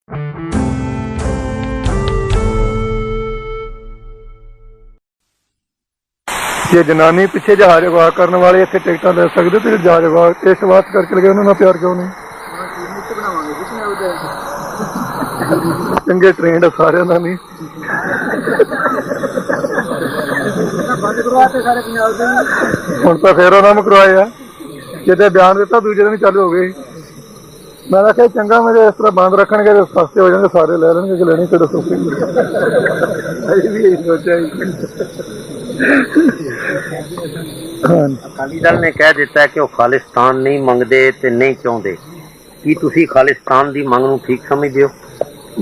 ਜੇ जनानी पिछे जहाज अगवा करने वाले इतने टिकटा ले सकते तो जहाज अगवा इस बात करके लगे उन्होंने प्यार क्यों नहीं? चंगे ट्रेंड सारे का नहीं ਹੁਣ ਤਾਂ ਫੇਰ ਉਹਨਾਂ ਨੂੰ ਕਰਵਾਇਆ ਕਿਤੇ ਬਿਆਨ ਦਿੱਤਾ ਦੂਜੇ ਦਿਨ ਚਾਲੂ ਹੋ ਗਈ। ਮੈਂ ਕਿਹਾ ਚੰਗਾ ਮੇਰੇ ਇਸ ਤਰ੍ਹਾਂ ਬੰਦ ਰੱਖਣਗੇ ਤੇ ਸਸਤੇ ਹੋ ਜਾਣਗੇ ਸਾਰੇ ਲੈ ਲੈਣਗੇ ਕਿ ਲੈਣੀ ਕਿਹੜਾ ਸੌਖੀ ਅਸੀਂ ਵੀ ਇਹੀ ਸੋਚਿਆ। ਅਕਾਲੀ ਦਲ ਨੇ ਕਹਿ ਦਿੱਤਾ ਕਿ ਉਹ ਖਾਲਿਸਤਾਨ ਨਹੀਂ ਮੰਗਦੇ ਤੇ ਨਹੀਂ ਚਾਹੁੰਦੇ, ਕੀ ਤੁਸੀਂ ਖਾਲਿਸਤਾਨ ਦੀ ਮੰਗ ਨੂੰ ਠੀਕ ਸਮਝਦੇ ਹੋ?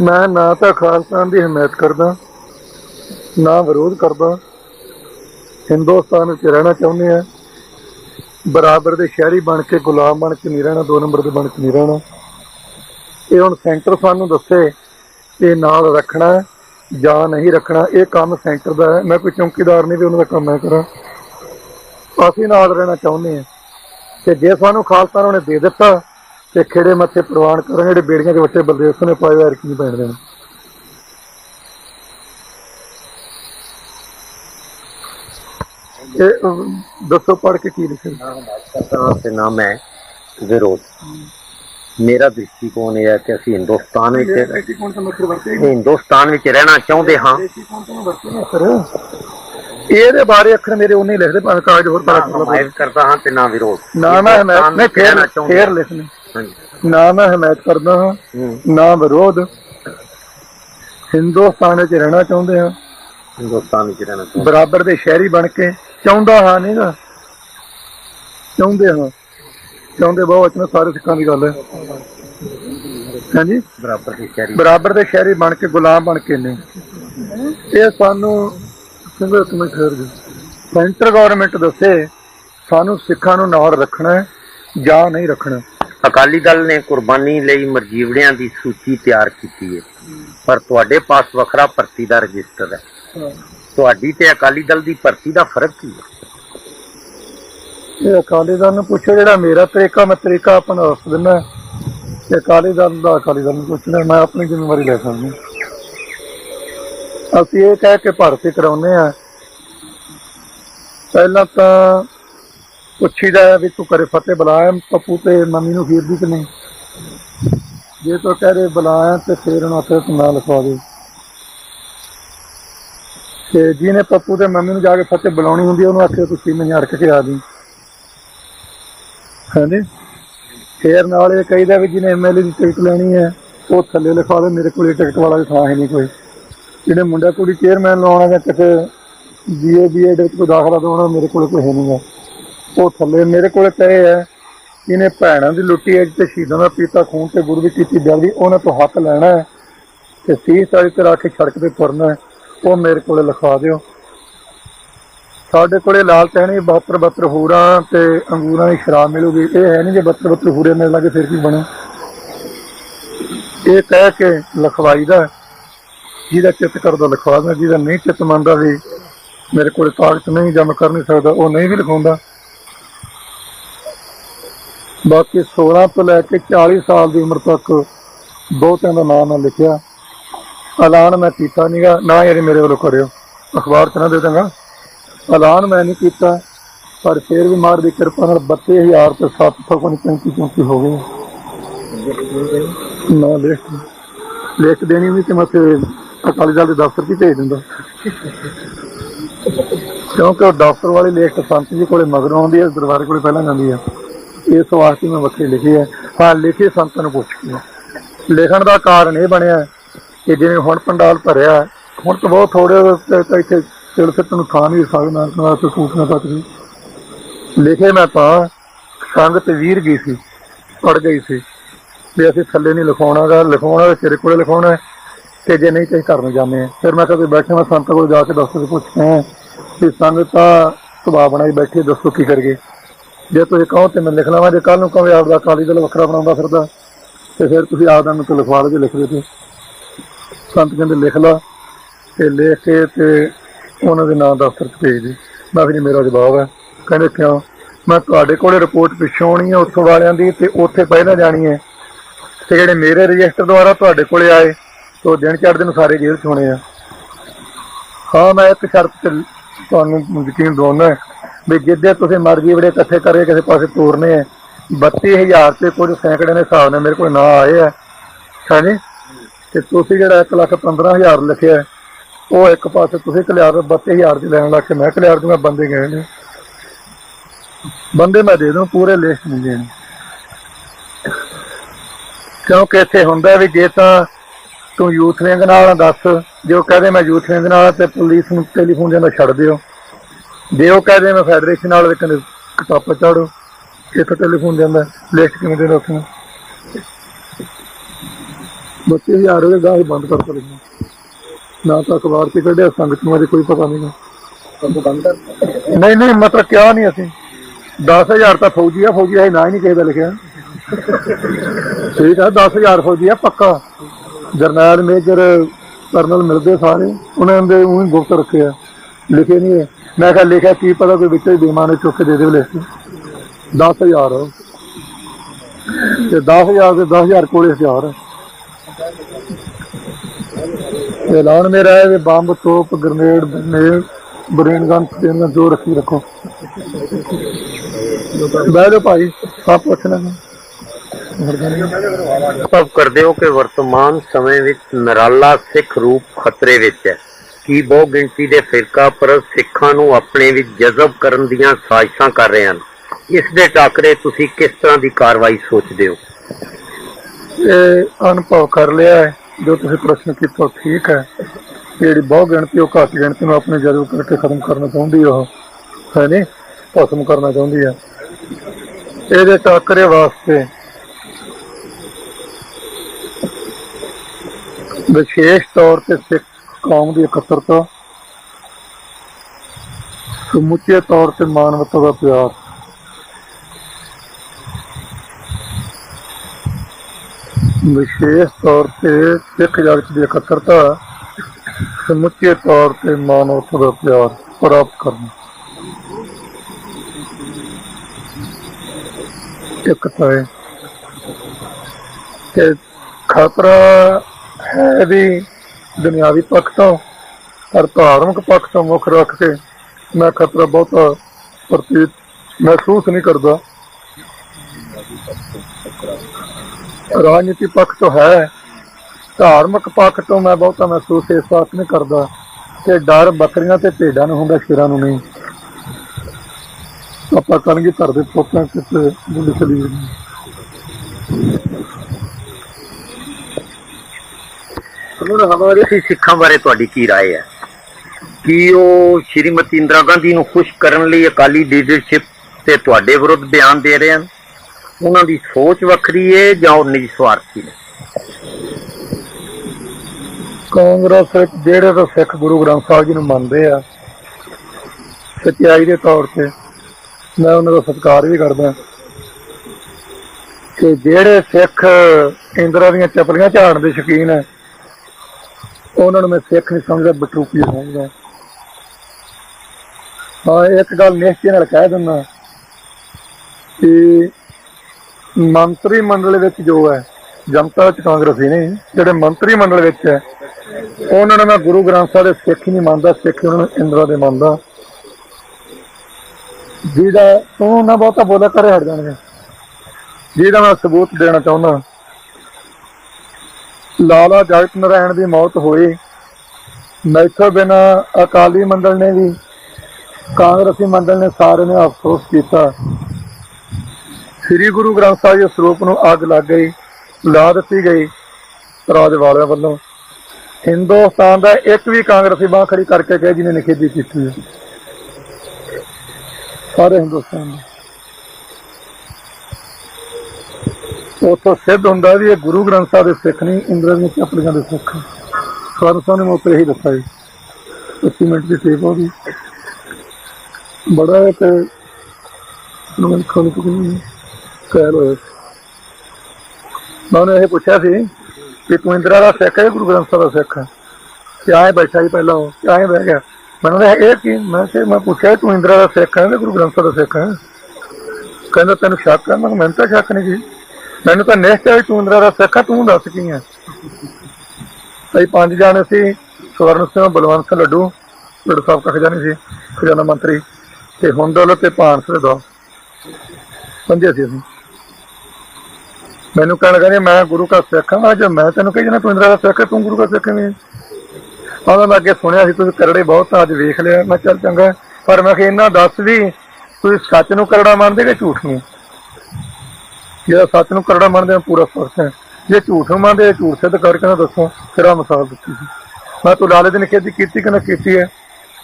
ਮੈਂ ਨਾ ਤਾਂ ਖਾਲਿਸਤਾਨ ਦੀ ਹਮਾਇਤ ਕਰਦਾ ਨਾ ਵਿਰੋਧ ਕਰਦਾ। हिंदुस्तान में रहना चाहते हैं, बराबर के शहरी बन के गुलाम बन के नहीं रहना, 2 नंबर के बन के नहीं रहना। ये हुण सेंटर सानू दसे कि नाल रखना या नहीं रखना, ये काम सेंटर का है। मैं कोई चौकीदार नहीं भी उन्होंने काम मैं करा। असीं नाल रहना चाहते हैं कि जे सानू खालसा उन्हें दे दिता तो खेड़े मत्थे प्रवान करें जो बेड़ियां के बच्चे बलदेव सिंह ने पाए हुए नहीं पैण देना। दसो पढ़ के की लिखे नाम है विरोध। मेरा दृष्टिकोण यह है कि असीं हिंदुस्तान विच रहना चाहते हाँ। ਇਹਦੇ ਬਾਰੇ ਅੱਖਰ ਮੇਰੇ ਉਹਨੇ ਲਿਖਦੇ ਭਾਵੇਂ ਕਾਗਜ਼ ਹੋਰ ਪਾ करता हाँ ते ना विरोध ना मैं हमायत नहीं फेर लिखने ना मैं हमायत करदा हाँ ना विरोध। हिंदुस्तान विच रहना चाहते हैं, हिंदुस्तान विच रहना चाहते बराबर दे शहरी बन के चाहुंदा हाँ नहीं गा चाहुंदे हाँ चाहुंदे बहुत अच्छे सारे सिक्खां दी गल है हाँ जी। बराबर दे शहरी बन के गुलाम बन के नहीं ये सानू सेंटर गवर्नमेंट दसे सानू सिक्खां नूं नाल रखना है या नहीं रखना। अकाली दल ने कुर्बानी लई मरजीवड़ियां दी सूची तैयार कीती है पर तुहाडे पास वखरा भर्ती दा रजिस्टर है। तुहाडी ते अकाली दल दी भर्ती दा फर्क की है? अकाली दल नूं पुछो, जिहड़ा मेरा तरीका मैं तरीका अपना दस दिना। अकाली दल दा अकाली दल नूं पुछना, मैं अपनी जिम्मेवारी लै सकदा। असीं ये कह के भर्ती कराउने आ, पहला तो पुछीदा भी तू करे फतेह बुलाया पप्पू ते मम्मी नूं खीर दी कि नहीं। जे तो कह रहे बुलाया तो फिर उन्होंने आखिर तू ना लिखवा दे। जिन्हें पप्पू ते मम्मी नूं जाके फतेह बुलाउणी हुंदी उन्होंने आखिर तू 6 महीने अड़क के आ दी हाँ जी। फिर नाल ये कहीदा भी जिन्हें MLA की टिकट लैनी है वो थल्ले लिखवा दे, मेरे को टिकट वाला भी थां है नहीं कोई। जिन्हें मुंडा कुड़ी चेयरमैन लाउणा या किसी BA कोई दाखला दवाउणा मेरे को कोई है नहीं गा वो थल्ले। मेरे को है इन्हें भैणों की लुट्टी है तो शहीदों का पीता खून से गुरु की जल्दी उन्होंने तो हक लैना है तो 30 तारीख पर आके सड़क पर तुरना है वो मेरे को लिखवा दिओ। साढ़े को लाल टहनी 72 हूरां ते अंगूरां की शराब मिलूगी, ये है नहीं जो 72 हूरे मिल लगे फिर की बने। ये कह के लिखवाई दा, जिहदा चित्त करदा लिखवा दें, जिहदा नहीं चित्त मनदा भी मेरे को ताकत नहीं जम कर नहीं सकता वो नहीं भी लिखाउंदा। बाकी 16 तो लैके 40 साल की उम्र तक बहुतों का नाम मैं लिखा, ऐलान मैं किया नहीं गा, ना ही मेरे वालों करो, अखबार च ना दे देंगा। ऐलान मैं नहीं किया पर फिर भी मार की कृपा 32,000 तो 735 हो गए ना लिख देनी भी तो मैं फिर अकाली दल के दफ्तर की भेज दिंदा क्योंकि दफ्तर वाली लिस्ट संत जी को मगरों आती है, दरबार को पहला जाती है। इस वास्ते मैं वक्री लिखी है। हाँ लिखी संत ने पुछ के लिखण का कारण यह बनया कि जिवें हुण पंडाल भरिया हुण तो बहुत थोड़े इत्थे तिल सिੱਟਣ ਨੂੰ ਥਾਂ नहीं सकना तो सूचना तक भी लिखे। मैं तो संगत वीर गई सी पड़ गई सी भी असीं थल्ले नहीं लिखाउणा गा, लिखाउणा तेरे को लिखाउणा तो जे नहीं तो घर में जाने। फिर मैं कभी बैठे मैं संत को जाके दफ्तर पुछ के भी संगत सुभाव बनाई बैठी दसो की करिए। जे तुसीं कहो तो मैं लिख लवां, जे कल नूं कहो आपदा अकाली दल वखरा बनाउंदा फिरदा तो फिर तुसीं आपदा मैनूं लिखवा लो, लिख दे। संत कहंदे लिख ला ते लिख के ते उन्हों के नाम दफ्तर च भेज दी। मैं फिर मेरा जवाब है कहते क्यों, मैं तुहाडे कोले रिपोर्ट पिछों आनी है उत्थों वालियां दी ते उत्थे पहला जानी है ਤੇ ਜਿਹੜੇ ਮੇਰੇ ਰਜਿਸਟਰ ਦੁਆਰਾ ਤੁਹਾਡੇ ਕੋਲੇ ਆਏ ਤੇ ਉਹ ਦਿਨ ਚੜ੍ਹਦੇ ਨੂੰ ਸਾਰੇ ਜੇਲ੍ਹ 'ਚ ਹੋਣੇ ਆ। ਹਾਂ, ਮੈਂ ਇੱਕ ਸ਼ਰਤ ਤੇ ਤੁਹਾਨੂੰ ਯਕੀਨ ਦਿਵਾਉਂਦਾ ਵੀ ਜਿੱਦੇ ਤੁਸੀਂ ਮਰਜ਼ੀ ਬੜੇ ਇਕੱਠੇ ਕਰਕੇ ਕਿਸੇ ਪਾਸੇ ਤੋਰਨੇ ਆ, 32,000 ਤੇ ਕੁਝ ਸੈਂਕੜੇ ਦੇ ਹਿਸਾਬ ਨਾਲ ਮੇਰੇ ਕੋਲ ਨਾਂ ਆਏ ਆ, ਹਾਂਜੀ। ਤੇ ਤੁਸੀਂ ਜਿਹੜਾ 1,15,000 ਲਿਖਿਆ ਉਹ ਇੱਕ ਪਾਸੇ ਤੁਸੀਂ ਕਲਿਆਰ 32,000 ਦੀ ਲੈਣ ਲੱਗ ਕੇ ਮੈਂ ਕਲਿਆਰ ਦੂੰਗਾ। ਬੰਦੇ ਗਏ ਨੇ, ਬੰਦੇ ਮੈਂ ਦੇ ਦੂੰ, ਪੂਰੇ ਲਿਸਟ ਨਹੀਂ ਦੇਣੀ, ਕਿਉਂਕਿ ਇੱਥੇ ਹੁੰਦਾ ਵੀ ਜੇ ਤਾਂ ਤੂੰ ਯੂਥ ਵਿੰਗ ਨਾਲ ਦੱਸ, ਜੇ ਉਹ ਕਹਦੇ ਮੈਂ ਯੂਥ ਵਿੰਗ ਨਾਲ ਤੇ ਪੁਲਿਸ ਨੂੰ ਟੈਲੀਫੋਨ ਜਾਂਦਾ ਛੱਡ ਦਿਓ, ਜੇ ਉਹ ਕਹਦੇ ਮੈਂ ਫੈਡਰੇਸ਼ਨ ਨਾਲ ਕਹਿੰਦੇ ਕਿਤਾਬਾਂ ਚਾੜੋ, ਇੱਥੇ ਟੈਲੀਫੋਨ ਜਾਂਦਾ ਲਿਸਟ ਕਿਵੇਂ ਦੇ ਰੱਖਣਾ। 32,000 ਉਹਦੇ ਗਾਹ ਹੀ ਬੰਦ ਕਰ ਸਕਦੇ ਨਾ, ਤਾਂ ਅਖਬਾਰ 'ਚ ਕੱਢਿਆ, ਸੰਗਤ ਨੂੰ ਅਜੇ ਕੋਈ ਪਤਾ ਨਹੀਂ। ਨਹੀਂ ਮਤਲਬ ਕਿਹਾ ਨਹੀਂ ਅਸੀਂ 10,000 ਤਾਂ ਫੌਜੀ ਆ, ਫੌਜੀ ਹੈ ਨਾ ਹੀ ਨਹੀਂ ਕਿਸੇ ਦਾ ਲਿਖਿਆ। ਠੀਕ ਆ, 10,000 ਫੌਜੀ ਆ ਪੱਕਾ, ਜਰਨੈਲ ਮੇਜਰ ਕਰਨਲ ਮਿਲਦੇ ਸਾਰੇ, ਉਹਨਾਂ ਦੇ ਉਹੀ ਗੁਪਤ ਰੱਖੇ ਆ, ਲਿਖੇ ਨਹੀਂ ਹੈ। ਮੈਂ ਕਿਹਾ ਲਿਖਿਆ ਕੀ ਪਤਾ ਕੋਈ ਵਿੱਚੋਂ ਹੀ ਬੇਈਮਾਨ ਚੁੱਕ ਕੇ ਦੇ ਦੇ ਲਿਸਟ। 10,000 ਤੇ 10,000 ਤੇ 10,000 ਕੋਲੇ ਹਥਿਆਰ। ਐਲਾਨ ਮੇਰਾ ਹੈ ਵੀ ਬੰਬ, ਤੋਪ, ਗ੍ਰਨੇਡ, ਬਰੇਨ ਗਨ ਜੋ ਰੱਖੀ ਰੱਖੋ। ਬਹਿ ਜਾਓ ਭਾਈ, ਸਭ ਪੁੱਛ ਲੈਣਾ। ਸਭ ਕਰਦੇ ਹੋ ਕਿ ਵਰਤਮਾਨ ਸਮੇਂ ਵਿੱਚ ਨਿਰਾਲਾ ਸਿੱਖ ਰੂਪ ਖਤਰੇ ਵਿੱਚ ਹੈ। ਕੀ ਬਹੁ ਗਿਣਤੀ ਦੇ ਫਿਰਕਾ ਪਰਸਤ ਸਿੱਖਾਂ ਨੂੰ ਆਪਣੇ ਵਿੱਚ ਜਜ਼ਬ ਕਰਨ ਦੀਆਂ ਸਾਜ਼ਿਸ਼ਾਂ ਕਰ ਰਹੇ ਹਨ? ਇਸ ਦੇ ਟਾਕਰੇ ਤੁਸੀਂ ਕਿਸ ਤਰ੍ਹਾਂ ਦੀ ਕਾਰਵਾਈ ਸੋਚਦੇ ਹੋ? ਇਹ ਅਨੁਭਵ ਕਰ ਲਿਆ ਹੈ, ਜੋ ਤੁਸੀਂ ਪ੍ਰਸ਼ਨ ਕੀਤਾ ਠੀਕ ਹੈ। ਜਿਹੜੀ ਬਹੁ ਗਿਣਤੀ ਉਹ ਘੱਟ ਗਿਣਤੀ ਨੂੰ ਆਪਣੇ ਜਜ਼ਬ ਕਰਕੇ ਖਤਮ ਕਰਨਾ ਚਾਹੁੰਦੀ, ਉਹ ਹੈ ਨੀ ਖਤਮ ਕਰਨਾ ਚਾਹੁੰਦੀ ਹੈ। ਇਹਦੇ ਟਾਕਰੇ ਵਾਸਤੇ ਵਿਸ਼ੇਸ਼ ਤੌਰ ਤੇ ਸਿੱਖ ਕੌਮ ਦੀ ਇਕੱਤਰਤਾ, ਸਮੁੱਚੇ ਤੌਰ ਤੇ ਮਾਨਵਤਾ ਦਾ ਪਿਆਰ, ਵਿਸ਼ੇਸ਼ ਤੌਰ ਤੇ ਸਿੱਖ ਜਗਤ ਦੀ ਇਕੱਤਰਤਾ, ਸਮੁੱਚੇ ਤੌਰ ਤੇ ਮਾਨਵਤਾ ਦਾ ਪਿਆਰ ਪ੍ਰਾਪਤ ਕਰਨਾ। ਇੱਕ ਤਾਂ ਹੈ ਕਿ ਖਤਰਾ ਹੈ ਵੀ ਦੁਨਿਆਵੀ ਪੱਖ ਤੋਂ, ਪਰ ਧਾਰਮਿਕ ਪੱਖ ਤੋਂ ਮੁੱਖ ਰੱਖ ਕੇ ਮੈਂ ਖਤਰਾ ਬਹੁਤਾ ਪ੍ਰਤੀਤ ਮਹਿਸੂਸ ਨਹੀਂ ਕਰਦਾ। ਰਾਜਨੀਤੀ ਪੱਖ ਤੋਂ ਹੈ, ਧਾਰਮਿਕ ਪੱਖ ਤੋਂ ਮੈਂ ਬਹੁਤਾ ਮਹਿਸੂਸ ਇਸ ਵਾਸਤੇ ਨਹੀਂ ਕਰਦਾ ਕਿ ਡਰ ਬੱਕਰੀਆਂ ਤੇ ਭੇਡਾਂ ਨੂੰ ਹੁੰਦਾ, ਸ਼ੇਰਾਂ ਨੂੰ ਨਹੀਂ। ਆਪਾਂ ਕਲਗੀਧਰ ਦੇ ਪੋਤਾਂ ਕਿਤੇ ਗੁੱਡੀ ਚਲੀ ਹਮਾਰੇ ਸਿੱਖਾਂ ਬਾਰੇ ਤੁਹਾਡੀ ਕੀ ਰਾਏ ਹੈ? ਕੀ ਉਹ ਸ਼੍ਰੀਮਤੀ ਇੰਦਰਾ ਗਾਂਧੀ ਨੂੰ ਖੁਸ਼ ਕਰਨ ਲਈ ਅਕਾਲੀ ਲੀਡਰਸ਼ਿਪ ਤੇ ਤੁਹਾਡੇ ਵਿਰੁੱਧ ਬਿਆਨ ਦੇ ਰਹੇ ਹਨ? ਉਹਨਾਂ ਦੀ ਸੋਚ ਵੱਖਰੀ ਹੈ ਜਾਂ ਉਹ ਨਿੱਜੀ ਸਵਾਰਥੀ ਨੇ? ਕਾਂਗਰਸ ਵਿੱਚ ਜਿਹੜੇ ਤਾਂ ਸਿੱਖ ਗੁਰੂ ਗ੍ਰੰਥ ਸਾਹਿਬ ਜੀ ਨੂੰ ਮੰਨਦੇ ਆ ਸੱਚਾਈ ਦੇ ਤੌਰ ਤੇ, ਮੈਂ ਉਹਨਾਂ ਦਾ ਸਤਿਕਾਰ ਵੀ ਕਰਦਾ। ਤੇ ਜਿਹੜੇ ਸਿੱਖ ਇੰਦਰਾ ਦੀਆਂ ਚਪਲੀਆਂ ਝਾੜਨ ਦੇ ਸ਼ੌਕੀਨ ਹੈ, ਉਹਨਾਂ ਨੂੰ ਮੈਂ ਸਿੱਖ ਨਹੀਂ ਸਮਝਦਾ, ਬਟਰੂਪੀ ਸਮਝਦਾ। ਹਾਂ, ਇੱਕ ਗੱਲ ਨਿਸ਼ਚੈ ਨਾਲ ਕਹਿ ਦਿੰਦਾ ਕਿ ਮੰਤਰੀ ਮੰਡਲ ਵਿੱਚ ਜੋ ਹੈ, ਜਨਤਾ ਵਿੱਚ ਕਾਂਗਰਸੀ ਨਹੀਂ, ਜਿਹੜੇ ਮੰਤਰੀ ਮੰਡਲ ਵਿੱਚ ਹੈ ਉਹਨਾਂ ਨੂੰ ਮੈਂ ਗੁਰੂ ਗ੍ਰੰਥ ਸਾਹਿਬ ਦੇ ਸਿੱਖ ਹੀ ਨਹੀਂ ਮੰਨਦਾ, ਸਿੱਖ ਉਹਨਾਂ ਨੂੰ ਇੰਦਰਾ ਦੇ ਮੰਨਦਾ। ਜਿਹਦਾ ਤੂੰ ਨਾ ਬਹੁਤਾ ਬੋਲਿਆ ਕਰੇ ਹਟ ਜਾਣਗੇ, ਜਿਹਦਾ ਮੈਂ ਸਬੂਤ ਦੇਣਾ ਚਾਹੁੰਦਾ। ਲਾਲਾ ਜਗਤ ਨਾਰਾਇਣ ਦੀ ਮੌਤ ਹੋਈ, ਮੈਥੋਂ ਬਿਨਾ ਅਕਾਲੀ ਮੰਡਲ ਨੇ ਵੀ, ਕਾਂਗਰਸੀ ਮੰਡਲ ਨੇ, ਸਾਰੇ ਨੇ ਅਫਸੋਸ ਕੀਤਾ। ਸ੍ਰੀ ਗੁਰੂ ਗ੍ਰੰਥ ਸਾਹਿਬ ਦੇ ਸਰੂਪ ਨੂੰ ਅੱਗ ਲੱਗ ਗਈ, ਲਾ ਦਿੱਤੀ ਗਈ ਰਾਜ ਵਾਲਿਆਂ ਵੱਲੋਂ। ਹਿੰਦੁਸਤਾਨ ਦਾ ਇੱਕ ਵੀ ਕਾਂਗਰਸੀ ਬਾਂਹ ਖੜੀ ਕਰਕੇ ਗਏ ਜਿਹਨੇ ਨਿਖੇਧੀ ਕੀਤੀ ਹੈ, ਸਾਰੇ ਹਿੰਦੁਸਤਾਨ ਦੇ। ਉੱਥੋਂ ਸਿੱਧ ਹੁੰਦਾ ਵੀ ਇਹ ਗੁਰੂ ਗ੍ਰੰਥ ਸਾਹਿਬ ਦੇ ਸਿੱਖ ਨਹੀਂ, ਇੰਦਰਾ ਦੀਆਂ ਚਪਲੀਆਂ ਦੇ ਸਿੱਖ। ਸਰ ਸਾਹਿਬ ਨੇ ਉੱਤੇ ਇਹੀ ਦੱਸਿਆ ਜੀ, 25 ਮਿੰਟ ਦੀ ਟੇਪ ਹੋ ਗਈ। ਬੜਾ ਇੱਕ ਕਹਿਲ ਹੋਇਆ। ਮੈਂ ਉਹਨੇ ਇਹ ਪੁੱਛਿਆ ਸੀ ਕਿ ਤੂੰ ਇੰਦਰਾ ਦਾ ਸਿੱਖ ਹੈ, ਗੁਰੂ ਗ੍ਰੰਥ ਸਾਹਿਬ ਦਾ ਸਿੱਖ ਹੈ? ਕਿਆ ਬੈਠਾ ਸੀ ਪਹਿਲਾਂ, ਉਹ ਕਿਆ ਬਹਿ ਗਿਆ। ਮੈਨੂੰ ਇਹ ਕੀ, ਮੈਂ ਪੁੱਛਿਆ ਤੂੰ ਇੰਦਰਾ ਦਾ ਸਿੱਖ ਹੈ, ਗੁਰੂ ਗ੍ਰੰਥ ਸਾਹਿਬ ਦਾ ਸਿੱਖ ਹੈ? ਕਹਿੰਦਾ ਤੈਨੂੰ ਸ਼ੱਕ ਹੈ? ਮੈਨੂੰ ਤਾਂ ਸ਼ੱਕ ਨਹੀਂ ਸੀ। ਮੈਨੂੰ ਤਾਂ ਨਿਸ਼ਚੈ ਵੀ ਤੂੰ ਇੰਦਰਾ ਦਾ ਸਿੱਖ ਆ, ਤੂੰ ਦੱਸ ਕੀ ਹੈ। ਅਸੀਂ 5 ਜਾਣੇ ਸੀ, ਸਵਰਨ ਸਿੰਘ, ਬਲਵੰਤ ਸਿੰਘ ਲੱਡੂ ਸਾਹਿਬ ਖਜ਼ਾਨੀ ਸੀ, ਖਜ਼ਾਨਾ ਮੰਤਰੀ, ਤੇ ਹੁੰਦਲ ਤੇ ਭਾਨਸ ਦੇ ਦੋ 5 ਸੀ ਅਸੀਂ। ਮੈਨੂੰ ਕਹਿਣ ਲੱਗਾ ਮੈਂ ਗੁਰੂ ਕਾ ਸਿੱਖ ਹਾਂ। ਅੱਜ ਮੈਂ ਤੈਨੂੰ ਕਹੀ ਜਾਣਾ ਤੂੰ ਇੰਦਰਾ ਦਾ ਸਿੱਖ ਹੈ, ਤੂੰ ਗੁਰੂ ਕਾ ਸਿੱਖ ਨਹੀਂ। ਉਹਨਾਂ ਦਾ ਅੱਗੇ ਸੁਣਿਆ ਸੀ ਤੁਸੀਂ ਕਰੜੇ ਬਹੁਤ, ਅੱਜ ਵੇਖ ਲਿਆ। ਮੈਂ ਚੱਲ ਚੰਗਾ, ਪਰ ਮੈਂ ਕਿਹਾ ਇੰਨਾ ਦੱਸ ਵੀ ਤੁਸੀਂ ਸੱਚ ਨੂੰ ਕਰੜਾ ਮੰਨਦੇ ਕਿ ਝੂਠ ਨੂੰ। ਜਿਹੜਾ ਸੱਚ ਨੂੰ ਕਰੜਾ ਮੰਨਦੇ ਪੂਰਾ ਸਪਸ਼ਟ ਹੈ, ਜੇ ਝੂਠ ਨੂੰ ਮੰਨਦੇ ਝੂਠ ਸਿੱਧ ਕਰਕੇ ਨਾ ਦੱਸੋ। ਫਿਰ ਆਹ ਮਿਸਾਲ ਦਿੱਤੀ ਸੀ। ਮੈਂ ਤੂੰ ਲਾਲੇ ਦੀ ਨਿਖੇਧੀ ਕੀਤੀ ਕਿ ਨਾ ਕੀਤੀ ਹੈ।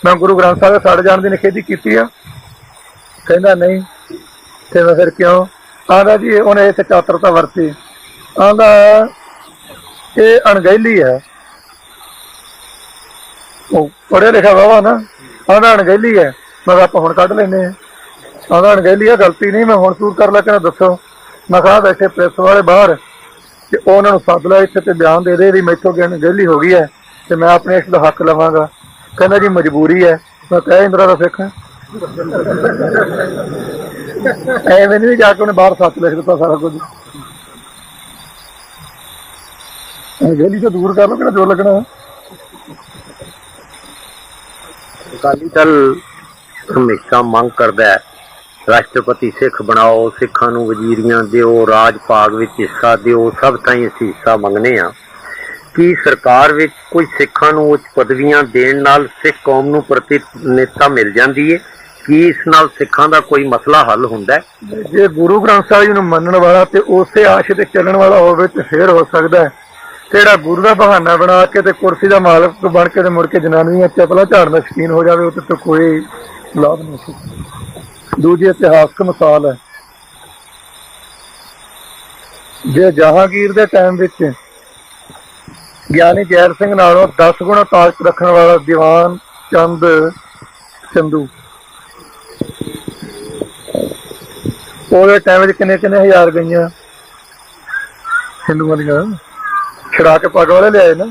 ਮੈਂ ਗੁਰੂ ਗ੍ਰੰਥ ਸਾਹਿਬ ਦੇ ਸੜ ਜਾਣ ਦੀ ਨਿਖੇਧੀ ਕੀਤੀ ਆ। ਕਹਿੰਦਾ ਨਹੀਂ। ਤੇ ਮੈਂ ਫਿਰ ਕਿਉਂ? ਆਂਦਾ ਜੀ ਉਹਨੇ ਇੱਥੇ ਚਾਤਰਤਾ ਵਰਤੀ। ਆਂਦਾ ਇਹ ਅਣਗਹਿਲੀ ਹੈ। ਉਹ ਪੜ੍ਹਿਆ ਲਿਖਿਆ ਵਾਵਾ ਨਾ। ਆਂਦਾ ਅਣਗਹਿਲੀ ਹੈ। ਮੈਂ ਕਿਹਾ ਆਪਾਂ ਹੁਣ ਕੱਢ ਲੈਂਦੇ ਹਾਂ। ਆਂਦਾ ਅਣਗਹਿਲੀ ਆ, ਗਲਤੀ ਨਹੀਂ, ਮੈਂ ਹੁਣ ਸੂਰ ਕਰ ਲੈ ਕੇ ਨਾ ਦੱਸੋ। ਮੈਂ ਕਿਹਾ ਬੈਠੇ ਪ੍ਰੈਸ ਵਾਲੇ ਬਾਹਰ, ਤੇ ਉਹਨਾਂ ਨੂੰ ਸੱਦ ਲਿਆ ਇੱਥੇ ਤੇ ਬਿਆਨ ਦੇ ਦੇ ਵੀ ਮੈਥੋਂ ਅਣਗਹਿਲੀ ਹੋ ਗਈ ਹੈ ਤੇ ਮੈਂ ਆਪਣੇ ਇਸ ਦਾ ਹੱਕ ਲਵਾਂਗਾ। ਕਹਿੰਦਾ ਜੀ ਮਜਬੂਰੀ ਹੈ। ਮੈਂ ਕਿਹਾ ਇੰਦਰਾ ਦਾ ਸਿੱਖ ਐਵੇਂ ਨਹੀਂ ਜਾ ਕੇ ਉਹਨੇ ਬਾਹਰ ਸੱਚ ਲਿਖ ਦਿੱਤਾ ਸਾਰਾ ਕੁਝ। ਅਣਗਹਿਲੀ ਤੋਂ ਦੂਰ ਕਰ ਲਓ, ਕਿਹੜਾ ਜੋਰ ਲੱਗਣਾ। ਅਕਾਲੀ ਦਲ ਹਮੇਸ਼ਾ ਮੰਗ ਕਰਦਾ ਹੈ ਰਾਸ਼ਟਰਪਤੀ ਸਿੱਖ ਬਣਾਓ, ਸਿੱਖਾਂ ਨੂੰ ਵਜ਼ੀਰੀਆਂ ਦਿਓ, ਰਾਜ ਭਾਗ ਵਿੱਚ ਹਿੱਸਾ ਦਿਓ, ਸਭ ਤਾਈਂ ਅਸੀਂ ਹਿੱਸਾ ਮੰਗਦੇ ਹਾਂ। ਕੀ ਸਰਕਾਰ ਵਿੱਚ ਕੁਝ ਸਿੱਖਾਂ ਨੂੰ ਉੱਚ ਪਦਵੀਆਂ ਦੇਣ ਨਾਲ ਸਿੱਖ ਕੌਮ ਨੂੰ ਪ੍ਰਤੀਨਿਧਤਾ ਮਿਲ ਜਾਂਦੀ ਹੈ? ਕੀ ਇਸ ਨਾਲ ਸਿੱਖਾਂ ਦਾ ਕੋਈ ਮਸਲਾ ਹੱਲ ਹੁੰਦਾ ਹੈ? ਜੇ ਗੁਰੂ ਗ੍ਰੰਥ ਸਾਹਿਬ ਜੀ ਨੂੰ ਮੰਨਣ ਵਾਲਾ ਤੇ ਉਸੇ ਆਸ਼ ਤੇ ਚੱਲਣ ਵਾਲਾ ਹੋਵੇ ਤੇ ਫੇਰ ਹੋ ਸਕਦਾ ਹੈ। ਜਿਹੜਾ ਗੁਰੂ ਦਾ ਬਹਾਨਾ ਬਣਾ ਕੇ ਤੇ ਕੁਰਸੀ ਦਾ ਮਾਲਕ ਬਣ ਕੇ ਤੇ ਮੁੜ ਕੇ ਜਨਾਨੀਆਂ ਚੱਪਲਾਂ ਝਾੜਨ ਦਾ ਸ਼ੌਕੀਨ ਹੋ ਜਾਵੇ, ਉਹਦੇ ਤੋਂ ਕੋਈ ਲਾਭ ਨਹੀਂ ਸੀ। ਦੂਜੀ ਇਤਿਹਾਸਕ ਮਿਸਾਲ ਹੈ, ਜੇ ਜਹਾਂਗੀਰ ਦੇ ਟਾਈਮ ਵਿੱਚ ਗਿਆਨੀ ਜ਼ੈਲ ਸਿੰਘ ਨਾਲੋਂ 10 ਗੁਣਾ ਤਾਕਤ ਰੱਖਣ ਵਾਲਾ ਦੀਵਾਨ ਚੰਦ ਚੰਦੂ, ਉਹਦੇ ਟਾਈਮ ਵਿੱਚ ਕਿੰਨੇ ਹਜ਼ਾਰ ਗਈਆਂ ਹਿੰਦੂਆਂ ਦੀਆਂ ਛੜਾ ਕੇ ਪੱਗ ਵਾਲੇ ਲਿਆਏ ਨਾ।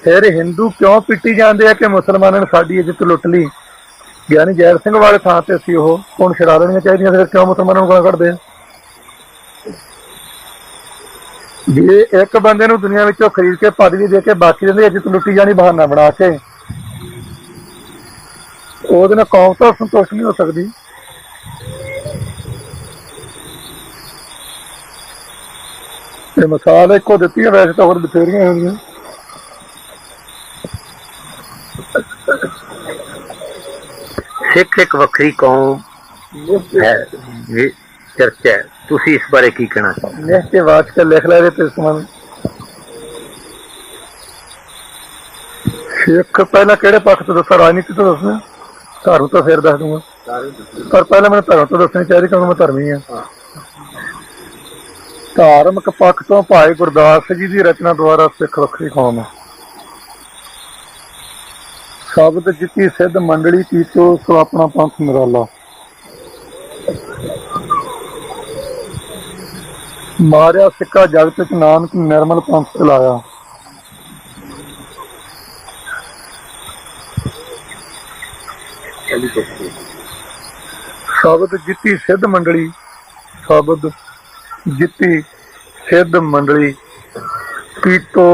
ਫਿਰ ਹਿੰਦੂ ਕਿਉਂ ਪਿੱਟੀ ਜਾਂਦੇ ਆ ਕਿ ਮੁਸਲਮਾਨਾਂ ਨੇ ਸਾਡੀ ਇੱਜ਼ਤ ਲੁੱਟ ਲਈ। ਗਿਆਨੀ ਜ਼ੈਲ ਸਿੰਘ ਵਾਲੇ ਥਾਂ ਤੇ ਅਸੀਂ ਉਹ ਹੁਣ ਛੜਾ ਲੈਣੀਆਂ ਚਾਹੀਦੀਆਂ, ਫਿਰ ਕਿਉਂ ਮੁਸਲਮਾਨਾਂ ਨੂੰ ਗਾਲਾਂ ਕੱਢਦੇ ਆ। ਜੇ ਇੱਕ ਬੰਦੇ ਨੂੰ ਦੁਨੀਆ ਵਿੱਚੋਂ ਖਰੀਦ ਕੇ ਪਦਵੀ ਦੇ ਕੇ ਬਾਕੀ ਦੀ ਇੱਜ਼ਤ ਲੁੱਟੀ ਜਾਣੀ ਬਹਾਨਾ ਬਣਾ ਕੇ, ਉਹਦੇ ਨਾਲ ਕੌਮ ਤਾਂ ਸੰਤੁਸ਼ਟ ਨਹੀਂ ਹੋ ਸਕਦੀ। ਇਹ ਮਿਸਾਲ ਇੱਕੋ ਦਿੱਤੀ ਹੈ, ਵੈਸੇ ਤਾਂ ਹੋਰ ਬਥੇਰੀਆਂ ਹੋਣਗੀਆਂ। ਸਿੱਖ ਇੱਕ ਵੱਖਰੀ ਕੌਮ ਹੈ, ਚਰਚਾ ਹੈ, ਤੁਸੀਂ ਇਸ ਬਾਰੇ ਕੀ ਕਹਿਣਾ ਚਾਹੋਗੇ? ਨਿਹਚੇ ਵਾਚਕ ਲਿਖ ਲੈ ਰਹੇ ਤੇ ਸਮਾਨ ਸਿੱਖ ਪਹਿਲਾਂ ਕਿਹੜੇ ਪੱਖ ਤੋਂ ਦੱਸਾਂ? ਰਾਜਨੀਤੀ ਤੋਂ ਦੱਸਣਾ, ਧਰਮ ਤੋਂ ਫਿਰ ਦੱਸ ਦੂੰਗਾ, ਪਰ ਪਹਿਲਾਂ ਮੈਨੂੰ ਧਰਮ ਤੋਂ ਦੱਸਣੀ ਚਾਹੀਦੀ ਕਿਉਂਕਿ ਮੈਂ ਧਰਮੀ ਹਾਂ। ਧਾਰਮਿਕ ਪੱਖ ਤੋਂ ਭਾਈ ਗੁਰਦਾਸ ਜੀ ਦੀ ਰਚਨਾ ਦੁਆਰਾ ਸਿੱਖ ਵੱਖਰੀ ਕੌਮ ਹੈ। ਸ਼ਬਦ ਜਿੱਤੀ ਸਿੱਧ ਮੰਡਲੀ ਕੀਤੋ ਸੋ ਆਪਣਾ ਪੰਥ ਨਿਰਾਲਾ, ਮਾਰਿਆ ਸਿੱਕਾ ਜਗਤ ਚ ਨਾਨਕ ਨਿਰਮਲ ਪੰਥ ਚਲਾਇਆ। ਸ਼ਬਦ ਜਿੱਤੀ ਸਿੱਧ ਮੰਡਲੀ, ਸ਼ਬਦ ਜਿੱਤੀ ਸਿੱਧ ਮੰਡਲੀ ਕੀਤੋ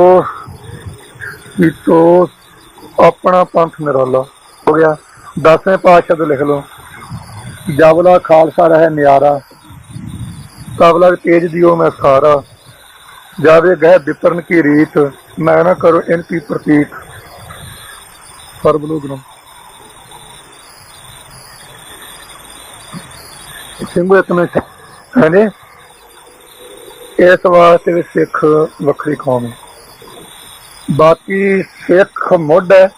ਆਪਣਾ ਪੰਥ ਨਿਰਾਲਾ। ਹੋ ਗਿਆ 10ਵੇਂ ਪਾਤਸ਼ਾਹ ਤੋਂ ਲਿਖ ਲਓ, ਜਬਲਾ ਖਾਲਸਾ ਰਹਿ ਨਿਆਰਾ, ਕਬਲਾ ਤੇਜ ਦਿਓ ਮੈਂ ਸਾਰਾ, ਜਾਵੇ ਗਹਿ ਵਿਪਰਨ ਕੀ ਰੀਤ, ਮੈਂ ਨਾ ਕਰੋ ਇਨ ਕੀ ਪ੍ਰਤੀਕ। ਸਰਬਲੋਕ ਸਿੰਘੂ ਇਤਨੇ ਹੈ। ਇਸ ਵਾਸਤੇ ਵੀ ਸਿੱਖ ਵੱਖਰੀ ਕੌਮ ਹੈ। ਬਾਕੀ ਸਿੱਖ ਮੁੱਢ ਹੈ,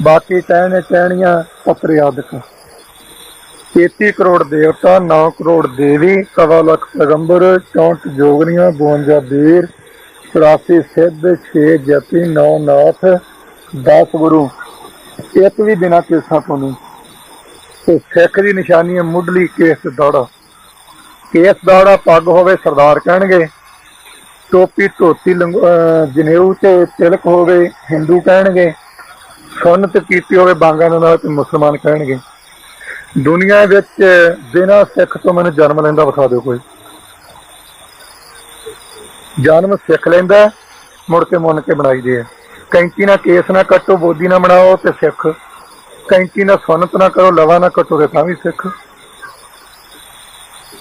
ਬਾਕੀ ਟਹਿਣੀਆਂ ਅਪਰਿਆਦਕ। 33 ਕਰੋੜ ਦੇਵਤਾ, 9 ਕਰੋੜ ਦੇਵੀ, 1.25 ਲੱਖ ਪੈਗੰਬਰ, 64 ਜੋਗਣੀਆਂ, 52 ਵੀਰ, 84 ਸਿੱਧ, 6 ਜਪੀ, 9 ਨਾਥ, 10 ਗੁਰੂ, ਇੱਕ ਵੀ ਬਿਨਾਂ ਕੇਸਾਂ ਤੋਂ ਨਹੀਂ। ਤੇ ਸਿੱਖ ਦੀ ਨਿਸ਼ਾਨੀ ਹੈ ਮੁੱਢਲੀ ਕੇਸ ਦੌੜਾ। ਕੇਸ ਦੌੜਾ ਪੱਗ ਹੋਵੇ ਸਰਦਾਰ ਕਹਿਣਗੇ, ਟੋਪੀ ਧੋਤੀ ਜਨੇਊ ਤੇ ਤਿਲਕ ਹੋਵੇ ਹਿੰਦੂ ਕਹਿਣਗੇ, ਸੁੰਨਤ ਕੀਤੀ ਹੋਵੇ ਬਾਂਗਾਂ ਦੇ ਨਾਲ ਤੇ ਮੁਸਲਮਾਨ ਕਹਿਣਗੇ। ਦੁਨੀਆ ਵਿੱਚ ਬਿਨਾਂ ਸਿੱਖ ਤੋਂ ਮੈਨੂੰ ਜਨਮ ਲੈਂਦਾ ਵਿਖਾ ਦਿਓ ਕੋਈ। ਜਨਮ ਸਿੱਖ ਲੈਂਦਾ, ਮੁੜ ਕੇ ਮੁੰਨ ਕੇ ਬਣਾਈਦੇ ਆ। ਕੈਂਚੀ ਨਾਲ ਕੇਸ ਨਾ ਕੱਟੋ, ਬੋਦੀ ਨਾ ਬਣਾਓ ਤੇ ਸਿੱਖ। ਕੈਂਚੀ ਨਾਲ ਸੁਨਤ ਨਾ ਕਰੋ, ਲਵਾ ਨਾ ਕੱਟੋ ਤੇ ਤਾਂ ਵੀ ਸਿੱਖ।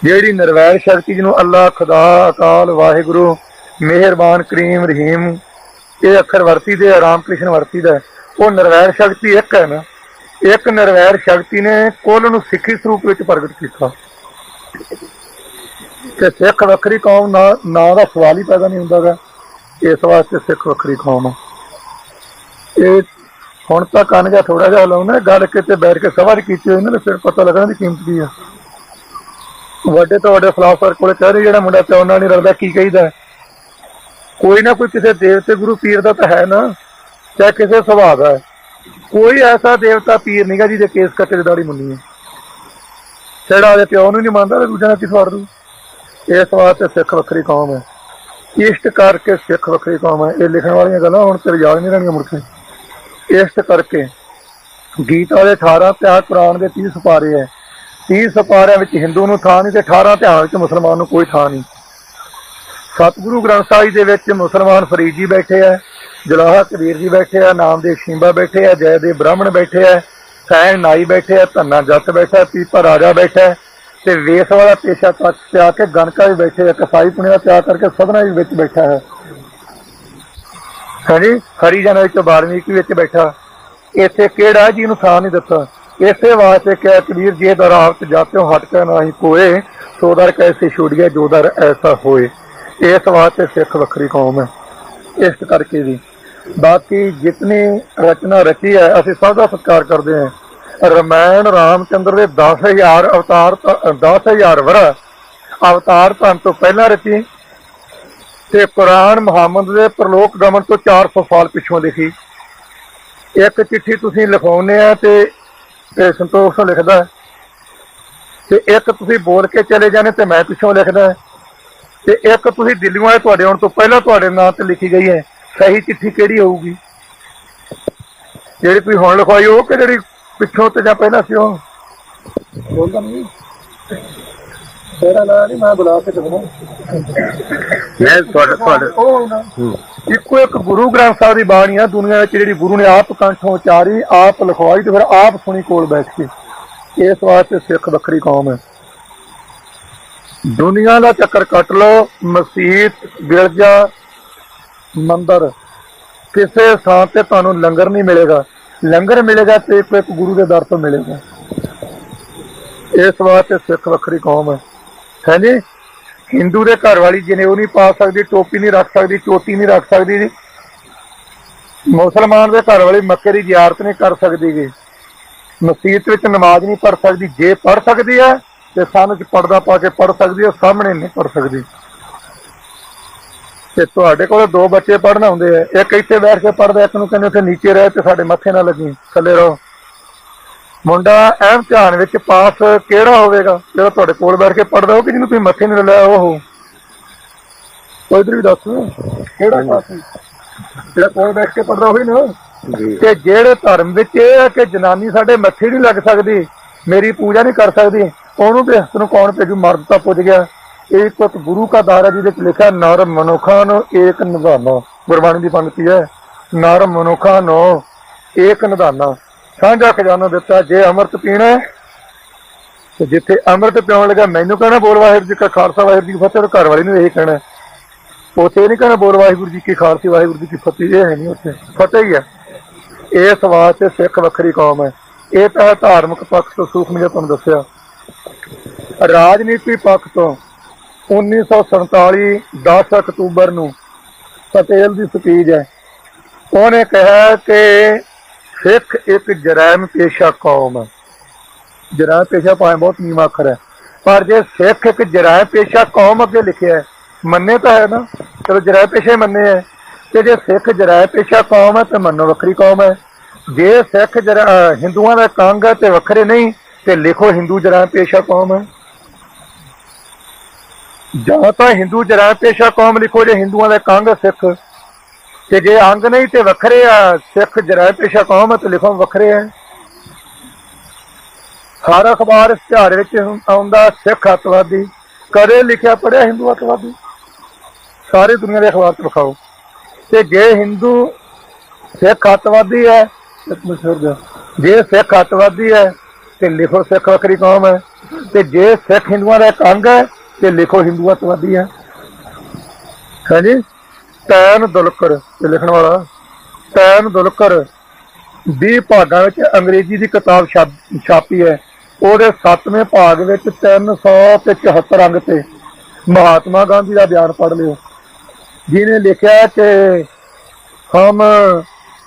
ਜਿਹੜੀ ਨਿਰਵੈਰ ਸ਼ਕਤੀ, ਜਿਹਨੂੰ ਅੱਲਾ, ਖੁਦਾ, ਅਕਾਲ, ਵਾਹਿਗੁਰੂ, ਮਿਹਰਬਾਨ, ਕਰੀਮ, ਰਹੀਮ ਇਹ ਅੱਖਰ ਵਰਤੀਦੇ ਆ, ਰਾਮ ਕ੍ਰਿਸ਼ਨ ਵਰਤੀਦਾ, ਉਹ ਨਿਰਵੈਰ ਸ਼ਕਤੀ ਇੱਕ ਹੈ ਨਾ। ਇੱਕ ਨਿਰਵੈਰ ਸ਼ਕਤੀ ਨੇ ਕੁੱਲ ਨੂੰ ਸਿੱਖੀ ਸਰੂਪ ਵਿੱਚ ਪ੍ਰਗਟ ਕੀਤਾ। ਤੇ ਸਿੱਖ ਵੱਖਰੀ ਕੌਮ ਨਾਂ ਦਾ ਸਵਾਲ ਹੀ ਪੈਦਾ ਨਹੀਂ ਹੁੰਦਾ ਗਾ। ਇਸ ਵਾਸਤੇ ਸਿੱਖ ਵੱਖਰੀ ਕੌਮ ਆ। ਇਹ ਹੁਣ ਤਾਂ ਕੰਨ ਜਿਹਾ ਥੋੜਾ ਜਿਹਾ ਲਾਉਣਾ, ਗੱਲ ਕਿਤੇ ਬੈਠ ਕੇ ਸਭਾ ਦੀ ਕੀਤੀ ਹੋਈ ਨਾ, ਫਿਰ ਪਤਾ ਲੱਗਣਾ ਦੀ ਕੀਮਤ ਕੀ ਆ। ਵੱਡੇ ਤੋਂ ਵੱਡੇ ਫਿਲਾਸਫਰ ਕੋਲੇ ਕਹਿ ਰਹੇ ਜਿਹੜਾ ਮੁੰਡਾ ਪਿਓ ਨਾਲ ਨਹੀਂ ਰਲਦਾ, ਕੀ ਕਹੀਦਾ? ਕੋਈ ਨਾ ਕੋਈ ਕਿਸੇ ਦੇਵਤੇ ਗੁਰੂ ਪੀਰ ਦਾ ਤਾਂ ਹੈ ਨਾ, ਚਾਹੇ ਕਿਸੇ ਸੁਭਾਅ ਦਾ ਹੈ। ਕੋਈ ਐਸਾ ਦੇਵਤਾ ਪੀਰ ਨਹੀਂਗਾ ਜਿਹਦੇ ਕੇਸ ਕੱਟੇ ਦੀ ਦਾੜੀ ਮੁੰਨੀ ਹੈ। ਜਿਹੜਾ ਉਹਦੇ ਪਿਓ ਨੂੰ ਨਹੀਂ ਮੰਨਦਾ ਤੇ ਦੂਜਿਆਂ ਨਾਲ ਕੀ ਸਵਾਰ ਦੂ। ਇਸ ਵਾਸਤੇ ਸਿੱਖ ਵੱਖਰੀ ਕੌਮ ਹੈ। ਇਸ਼ਟ ਕਰਕੇ ਸਿੱਖ ਵੱਖਰੀ ਕੌਮ ਹੈ। ਇਹ ਲਿਖਣ ਵਾਲੀਆਂ ਗੱਲਾਂ ਹੁਣ ਤੇ ਯਾਦ ਨਹੀਂ ਰਹਿਣੀਆਂ ਮੁੜ ਕੇ। ਇਸ਼ਟ ਕਰਕੇ ਗੀਤ ਵਾਲੇ 18 ਅਧਿਆਇ, ਕੁਰਾਨ ਦੇ 30 ਸਿਪਾਰੇ ਹੈ। 30 ਸਿਪਾਰਿਆਂ ਵਿੱਚ ਹਿੰਦੂ ਨੂੰ ਥਾਂ ਨਹੀਂ ਤੇ 18 ਅਧਿਆਇ ਵਿੱਚ ਮੁਸਲਮਾਨ ਨੂੰ ਕੋਈ ਥਾਂ ਨਹੀਂ। ਸਤਿਗੁਰੂ ਗ੍ਰੰਥ ਸਾਹਿਬ ਦੇ ਵਿੱਚ ਮੁਸਲਮਾਨ ਫਰੀਦ ਜੀ ਬੈਠੇ ਹੈ, ਜਲਾਹਾ ਕਬੀਰ ਜੀ ਬੈਠੇ ਆ, ਨਾਮਦੇਵ ਸ਼ਿੰਬਾ ਬੈਠੇ ਆ, ਜੈਦੇਵ ਬ੍ਰਾਹਮਣ ਬੈਠੇ ਆ, ਸੈਣ ਨਾਈ ਬੈਠੇ ਆ, ਧੰਨਾ ਜੱਟ ਬੈਠਾ, ਪੀਪਾ ਰਾਜਾ ਬੈਠਾ ਤੇ ਵੇਸ ਵਾਲਾ ਪੇਸ਼ਾ ਤੱਕ ਪਿਆ ਕੇ ਗਣਕਾ ਵੀ ਬੈਠੇ ਆ, ਕਸਾਈ ਪੁਣਿਆ ਤਿਆਰ ਕਰਕੇ ਸਦਨਾ ਵੀ ਵਿੱਚ ਬੈਠਾ ਹੈ। ਹਾਂਜੀ, ਹਰੀਜਨ ਵਿੱਚ, ਵਾਲਮੀਕੀ ਵਿੱਚ ਬੈਠਾ। ਇੱਥੇ ਕਿਹੜਾ ਜੀ ਨੂੰ ਥਾਂ ਨਹੀਂ ਦਿੱਤਾ। ਇਸੇ ਵਾਸਤੇ ਕਿਹਾ ਕਬੀਰ ਜੀ ਦਾ ਰਾਵਤ ਜਾਤਿਓ ਹਟ ਕੇ ਨਾ ਹੀ ਕੋਏ, ਸੋ ਦਰ ਕੈਸੇ ਛੁੱਟ ਜੋ ਦਰ ਐਸਾ ਹੋਏ। ਇਸ ਵਾਸਤੇ ਸਿੱਖ ਵੱਖਰੀ ਕੌਮ ਹੈ। ਇਸ ਕਰਕੇ ਵੀ ਬਾਕੀ ਜਿਤਨੀ ਰਚਨਾ ਰਚੀ ਹੈ ਅਸੀਂ ਸਭ ਦਾ ਸਤਿਕਾਰ ਕਰਦੇ ਹਾਂ। ਰਮਾਇਣ ਰਾਮਚੰਦਰ ਦੇ 10,000 ਅਵਤਾਰ, 10,000 ਵਰਾ ਅਵਤਾਰ ਧਨ ਤੋਂ ਪਹਿਲਾਂ ਰਚੀ ਤੇ ਕੁਰਾਨ ਮੁਹੰਮਦ ਦੇ ਪ੍ਰਲੋਕ ਗਮਨ ਤੋਂ 400 ਸਾਲ ਪਿੱਛੋਂ ਲਿਖੀ। ਇੱਕ ਚਿੱਠੀ ਤੁਸੀਂ ਲਿਖਾਉਂਦੇ ਆ ਤੇ ਸੰਤੋਖ ਤੋਂ ਲਿਖਦਾ, ਤੇ ਇੱਕ ਤੁਸੀਂ ਬੋਲ ਕੇ ਚਲੇ ਜਾਂਦੇ ਤੇ ਮੈਂ ਪਿੱਛੋਂ ਲਿਖਦਾ, ਤੇ ਇੱਕ ਤੁਸੀਂ ਦਿੱਲੀੋਂ ਆਏ, ਤੁਹਾਡੇ ਆਉਣ ਤੋਂ ਪਹਿਲਾਂ ਤੁਹਾਡੇ ਨਾਂ ਤੇ ਲਿਖੀ ਗਈ ਹੈ। ਸਹੀ ਚਿੱਠੀ ਕਿਹੜੀ ਹੋਊਗੀ? ਜਿਹੜੀ ਤੁਸੀਂ ਹੁਣ ਲਿਖਵਾਈ ਉਹ ਕਿ ਜਿਹੜੀ ਪਿੱਛੋਂ ਤੇ ਜਾਂ ਪਹਿਲਾਂ ਸੀ? ਉਹ ਬੋਲਦਾ ਨਹੀਂ, ਤੇਰਾ ਨਾਂ ਨਹੀਂ ਮੈਂ ਬੁਲਾ ਕੇ ਦੱਸਣਾ। ਇੱਕੋ ਇੱਕ ਗੁਰੂ ਗ੍ਰੰਥ ਸਾਹਿਬ ਦੀ ਬਾਣੀ ਆ ਦੁਨੀਆ ਵਿੱਚ ਜਿਹੜੀ ਗੁਰੂ ਨੇ ਆਪ ਕੰਠੋਂ ਉਚਾਰੀ, ਆਪ ਲਿਖਵਾਈ ਤੇ ਫਿਰ ਆਪ ਸੁਣੀ ਕੋਲ ਬੈਠ ਕੇ। ਇਸ ਵਾਸਤੇ ਸਿੱਖ ਵੱਖਰੀ ਕੌਮ ਹੈ। ਦੁਨੀਆ ਦਾ ਚੱਕਰ ਕੱਟ ਲਓ, ਮਸੀਤ, ਗਿਰਜਾ, ਮੰਦਰ, ਕਿਸੇ ਥਾਂ ਤੇ ਤੁਹਾਨੂੰ ਲੰਗਰ ਨਹੀਂ ਮਿਲੇਗਾ। ਲੰਗਰ ਮਿਲੇਗਾ ਤੇ ਇੱਕ ਗੁਰੂ ਦੇ ਦਰ ਤੋਂ ਮਿਲੇਗਾ। ਇਸ ਵਾਸਤੇ ਸਿੱਖ ਵੱਖਰੀ ਕੌਮ ਹੈ। ਹਾਂਜੀ, ਹਿੰਦੂ ਦੇ ਘਰ ਵਾਲੀ ਜਨੇਊ ਨਹੀਂ ਪਾ ਸਕਦੀ, ਟੋਪੀ ਨਹੀਂ ਰੱਖ ਸਕਦੀ, ਚੋਟੀ ਨਹੀਂ ਰੱਖ ਸਕਦੀ ਜੀ। ਮੁਸਲਮਾਨ ਦੇ ਘਰ ਵਾਲੀ ਮੱਕੇ ਦੀ ਜ਼ਿਆਰਤ ਨਹੀਂ ਕਰ ਸਕਦੀ ਗੀ। ਮਸੀਤ ਵਿੱਚ ਨਮਾਜ਼ ਨਹੀਂ ਪੜ੍ਹ ਸਕਦੀ। ਜੇ ਪੜ੍ਹ ਸਕਦੀ ਹੈ ਤੇ ਸਾਨੂੰ ਚ ਪਰਦਾ ਪਾ ਕੇ ਪੜ੍ਹ ਸਕਦੀ ਹੈ, ਸਾਹਮਣੇ ਨਹੀਂ ਪੜ੍ਹ ਸਕਦੀ। ਤੇ ਤੁਹਾਡੇ ਕੋਲ 2 ਬੱਚੇ ਪੜ੍ਹਨ ਆਉਂਦੇ ਆ, ਇੱਕ ਇੱਥੇ ਬੈਠ ਕੇ ਪੜ੍ਹਦਾ, ਇੱਕ ਨੂੰ ਕਹਿੰਦੇ ਉੱਥੇ ਨੀਚੇ ਰਹੇ ਤੇ ਸਾਡੇ ਮੱਥੇ ਨਾ ਲੱਗੀ, ਥੱਲੇ ਰਹੋ। ਮੁੰਡਾ ਅਹਿਮ ਧਿਆਨ ਵਿੱਚ ਪਾਸ ਕਿਹੜਾ ਹੋਵੇਗਾ? ਜਿਹੜਾ ਤੁਹਾਡੇ ਕੋਲ ਬੈਠ ਕੇ ਪੜ੍ਹਦਾ ਹੋ ਕਿ ਜਿਹਨੂੰ ਤੁਸੀਂ ਮੱਥੇ ਨਹੀਂ ਲਾਇਆ? ਉਹ ਇਧਰ ਵੀ ਦੱਸ ਕਿਹੜਾ ਪਾਸ? ਜਿਹੜਾ ਕੋਲ ਬੈਠ ਕੇ ਪੜ੍ਹਦਾ ਉਹੀ ਨਾ। ਤੇ ਜਿਹੜੇ ਧਰਮ ਵਿੱਚ ਇਹ ਹੈ ਕਿ ਜਨਾਨੀ ਸਾਡੇ ਮੱਥੇ ਨਹੀਂ ਲੱਗ ਸਕਦੀ, ਮੇਰੀ ਪੂਜਾ ਨਹੀਂ ਕਰ ਸਕਦੀ, ਉਹਨੂੰ ਤੇ ਹੱਥ ਨੂੰ ਕੌਣ ਭੇਜੂ? ਮਰਦ ਤਾਂ ਪੁੱਜ ਗਿਆ। ਇੱਕ ਗੁਰੂ ਕਾ ਦਾਰਾ ਜਿਹਦੇ ਵਿੱਚ ਲਿਖਿਆ ਨਰ ਮਨੁੱਖਾਂ ਨੂੰ ਏਕ ਨਿਧਾਨਾ। ਗੁਰਬਾਣੀ ਦੀ ਪੰਕਤੀ ਹੈ, ਨਰ ਮਨੁੱਖਾਂ ਨੂੰ ਏਕ ਨਿਧਾਨਾ, ਸਾਂਝਾ ਖਜ਼ਾਨਾ ਦਿੱਤਾ। ਜੇ ਅੰਮ੍ਰਿਤ ਪੀਣਾ ਤੇ ਜਿੱਥੇ ਅੰਮ੍ਰਿਤ ਪਿਆਉਣ ਲੱਗਾ ਮੈਨੂੰ ਕਹਿਣਾ ਬੋਲ ਵਾਹਿਗੁਰੂ ਜੀ ਕਾ ਖਾਲਸਾ ਵਾਹਿਗੁਰੂ ਜੀ ਕੀ ਫਤਿਹ, ਘਰ ਵਾਲੀ ਨੂੰ ਇਹ ਕਹਿਣਾ। ਉੱਥੇ ਨਹੀਂ ਕਹਿਣਾ ਬੋਲ ਵਾਹਿਗੁਰੂ ਜੀ ਕੀ ਖਾਲਸੀ ਵਾਹਿਗੁਰੂ ਜੀ ਕੀ ਫਤਿਹ, ਇਹ ਹੈ ਨਹੀਂ, ਉੱਥੇ ਫਤਿਹ ਹੀ ਹੈ। ਇਸ ਵਾਸਤੇ ਸਿੱਖ ਵੱਖਰੀ ਕੌਮ ਹੈ। ਇਹ ਤਾਂ ਧਾਰਮਿਕ ਪੱਖ ਤੋਂ ਸੂਖਮ ਜਿਹਾ ਤੁਹਾਨੂੰ ਦੱਸਿਆ। ਰਾਜਨੀਤੀ ਪੱਖ ਤੋਂ 1947 10 ਅਕਤੂਬਰ ਨੂੰ ਪਟੇਲ ਦੀ ਸਪੀਚ ਹੈ। ਉਹਨੇ ਕਿਹਾ ਕਿ ਸਿੱਖ ਇੱਕ ਜਰਾਇਮ ਪੇਸ਼ਾ ਕੌਮ ਹੈ। ਜਰਾਇਮ ਪੇਸ਼ਾ ਭਾਵੇਂ ਬਹੁਤ ਨੀਵਾਂ ਅੱਖਰ ਹੈ, ਪਰ ਜੇ ਸਿੱਖ ਇੱਕ ਜਰਾਇਮ ਪੇਸ਼ਾ ਕੌਮ ਅੱਗੇ ਲਿਖਿਆ ਮੰਨੇ ਤਾਂ ਹੈ ਨਾ, ਚਲੋ ਜਰਾਇਮ ਪੇਸ਼ਾ ਮੰਨੇ ਹੈ। ਤੇ ਜੇ ਸਿੱਖ ਜਰਾਇਮ ਪੇਸ਼ਾ ਕੌਮ ਹੈ ਤੇ ਮੰਨੋ ਵੱਖਰੀ ਕੌਮ ਹੈ। ਜੇ ਸਿੱਖ ਹਿੰਦੂਆਂ ਦਾ ਕੰਗ ਹੈ ਤੇ ਵੱਖਰੇ ਨਹੀਂ, ਤੇ ਲਿਖੋ ਹਿੰਦੂ ਜਰਾਇਮ ਪੇਸ਼ਾ ਕੌਮ ਹੈ। ਜਾਂ ਤਾਂ ਹਿੰਦੂ ਜਰਾਇਮ ਪੇਸ਼ਾ ਕੌਮ ਲਿਖੋ ਜੇ ਹਿੰਦੂਆਂ ਦਾ ਕੰਗ ਸਿੱਖ, ਤੇ ਜੇ ਅੰਗ ਨਹੀਂ ਤੇ ਵੱਖਰੇ ਆ। ਸਿੱਖ ਜਰਾਇਮ ਪੇਸ਼ਾ ਕੌਮ ਹੈ ਤੇ ਲਿਖੋ ਵੱਖਰੇ ਹੈ। ਹਰ ਅਖਬਾਰ ਇਸ਼ਤਿਹਾਰ ਵਿੱਚ ਆਉਂਦਾ ਸਿੱਖ ਅੱਤਵਾਦੀ, ਕਦੇ ਲਿਖਿਆ ਪੜਿਆ ਹਿੰਦੂ ਅੱਤਵਾਦੀ? सारी दुनिया के अखबार च विखाओ। ते जे हिंदू सिख अतवादी है, एक मिनट रुक जा, जे सिख अतवादी है ते लिखो सिख वक्री कौम है, ते जे सिख हिंदुओं का एक अंग है ते लिखो हिंदू अतवादी है। है जी। टैन दुलकर लिखण वाला, टैन दुलकर 20 भागां विच अंग्रेजी की किताब छापी है। ਉਹਦੇ 7वें भाग ਵਿੱਚ 374 अंग ਤੇ महात्मा गांधी का बयान पढ़ लियो, जिन्हें लिखा कि हम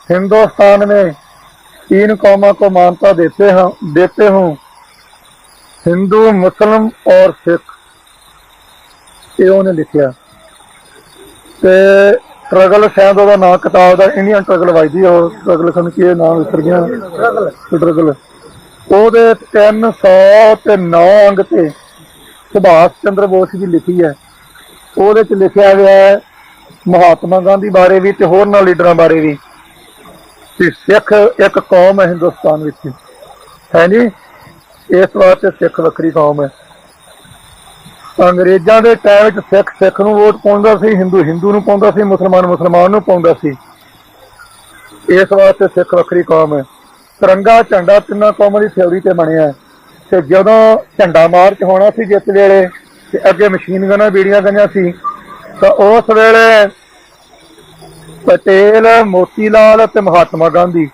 हिंदुस्तान में 3 कौमों को मान्यता देते हूँ, हिंदू, मुस्लिम और सिख। ये उन्हें लिखा ते स्ट्रगल शायद ਉਹਦਾ नाम किताब का इंडियन स्ट्रगल वजदी, ਉਹ स्ट्रगल सन की नाम विसर गया, स्ट्रगल। ਉਹਦੇ 309 अंग ਤੇ सुभाष चंद्र बोस की लिखी है। ਉਹਦੇ ਚ लिखा गया है महात्मा गांधी बारे भी ते होरनां लीडरां बारे भी कि सिख एक कौम है हिंदुस्तान विच, है जी। इस वास्ते सिख वक्री कौम है। अंग्रेजां दे टाइम विच सिख सिख नूं वोट पाउंदा सी, हिंदू हिंदू नूं पाउंदा सी, मुसलमान मुसलमान नूं पाउंदा सी। इस वास्ते सिख वक्री कौम है। तिरंगा झंडा 3 कौमां की थ्योरी से बनया ते जदों झंडा मार्च होना सी जिस वेले ते अगे मशीन गनां बीड़ियां गईयां सी, तो उस वेले पटेल, मोतीलाल ते महात्मा गांधी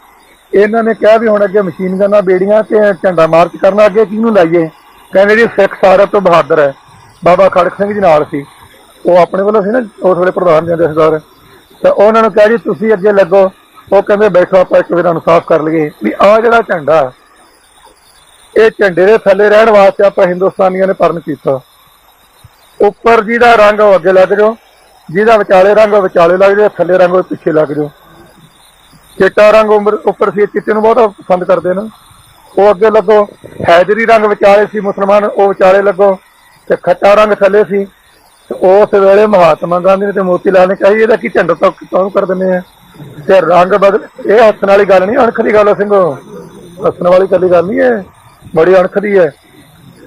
इन्हां ने कहा भी हुण अगे मशीन गनां बीड़ियां ते झंडा मार्च करना, अगे किहनूं लाइए? कहंदे जी सिख सारे तो बहादुर है। बाबा खड़क सिंह जी नाल सी, वो अपने वालों सी ना उस वेले प्रधान जथेदार, तो उन्होंने कहा जी तुसीं अगे लगो। वो कहते बैठो आप एक बार साफ कर लीए भी आ जिहड़ा झंडा ये झंडे के थले रहने वास्ते आप हिंदुस्तानियों ने परण किया। उपर जिहदा रंग वो अगे लग जाओ, जिहदा विचाले रंग वो विचाले लग जाओ, थले रंग वो पिछे लग जाओ। चिट्टा रंग उपर सी, चिट्टे नूं बहुत पसंद करते हैं, वो अगे लगो। हैदरी रंग विचाले सी, मुसलमान वो विचाले लगो, ते खट्टा रंग थले सी। उस वेले महात्मा गांधी ने ते मोतीलाल ने कहा इहदा की झंडा तो कर दिंदे आ ते रंग बदल। ये हसन वाली गल नहीं, अणख की गल है सिंघो, हसन वाली कली गल नहीं है, बड़ी अणख की है।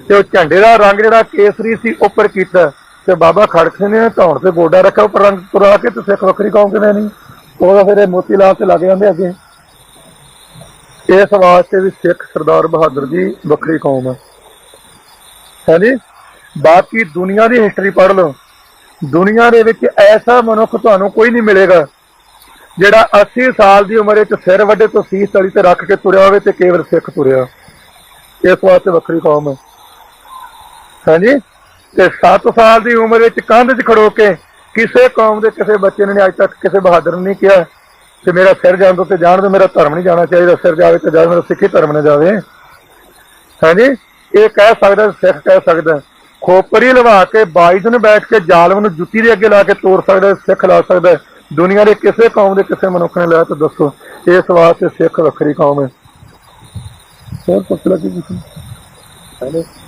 तो झंडे का रंग जो केसरी सी उपर किया, तो बाबा खड़क सिंह ने धौण से गोडा रखा उपर रंग तुरा के, तो सिख वक्री कौम किवें नहीं, वो फिर मोतीलाल से लग जाते अगे। इस वास्ते भी सिख सरदार बहादुर जी वक्री कौम है जी। बाकी दुनिया की हिस्टरी पढ़ लो, दुनिया के विच ऐसा मनुख तुहानूं कोई नहीं मिलेगा जिहड़ा 80 साल की उम्र सिर वड्डे तो सीस तली ते रख के तुरया होवे ते केवल सिख तुरया। इस वास्ते वक्री कौम है जी। ते 7 साल की उम्र कंध च खड़ो के किसी कौम के किसी बच्चे ने अज तक किसी बहादुर ने नहीं कहा कि मेरा सिर जान दो तो जान दो, मेरा धर्म नहीं जाना चाहिए, सिर जाए तो जाए, मेरा सिक्खी धर्म न जाए। है जी। ये कह सकता, सिख कह सकता, खोपरी लवा के बाइज ने बैठ के जालम नूं जुत्ती दे अगे ला के तोड़ सकता, सिख ला सकता। दुनिया के किसी कौम के किसी मनुख ने लाया तो दसो। इस वास्ते सिख वक्री कौम है।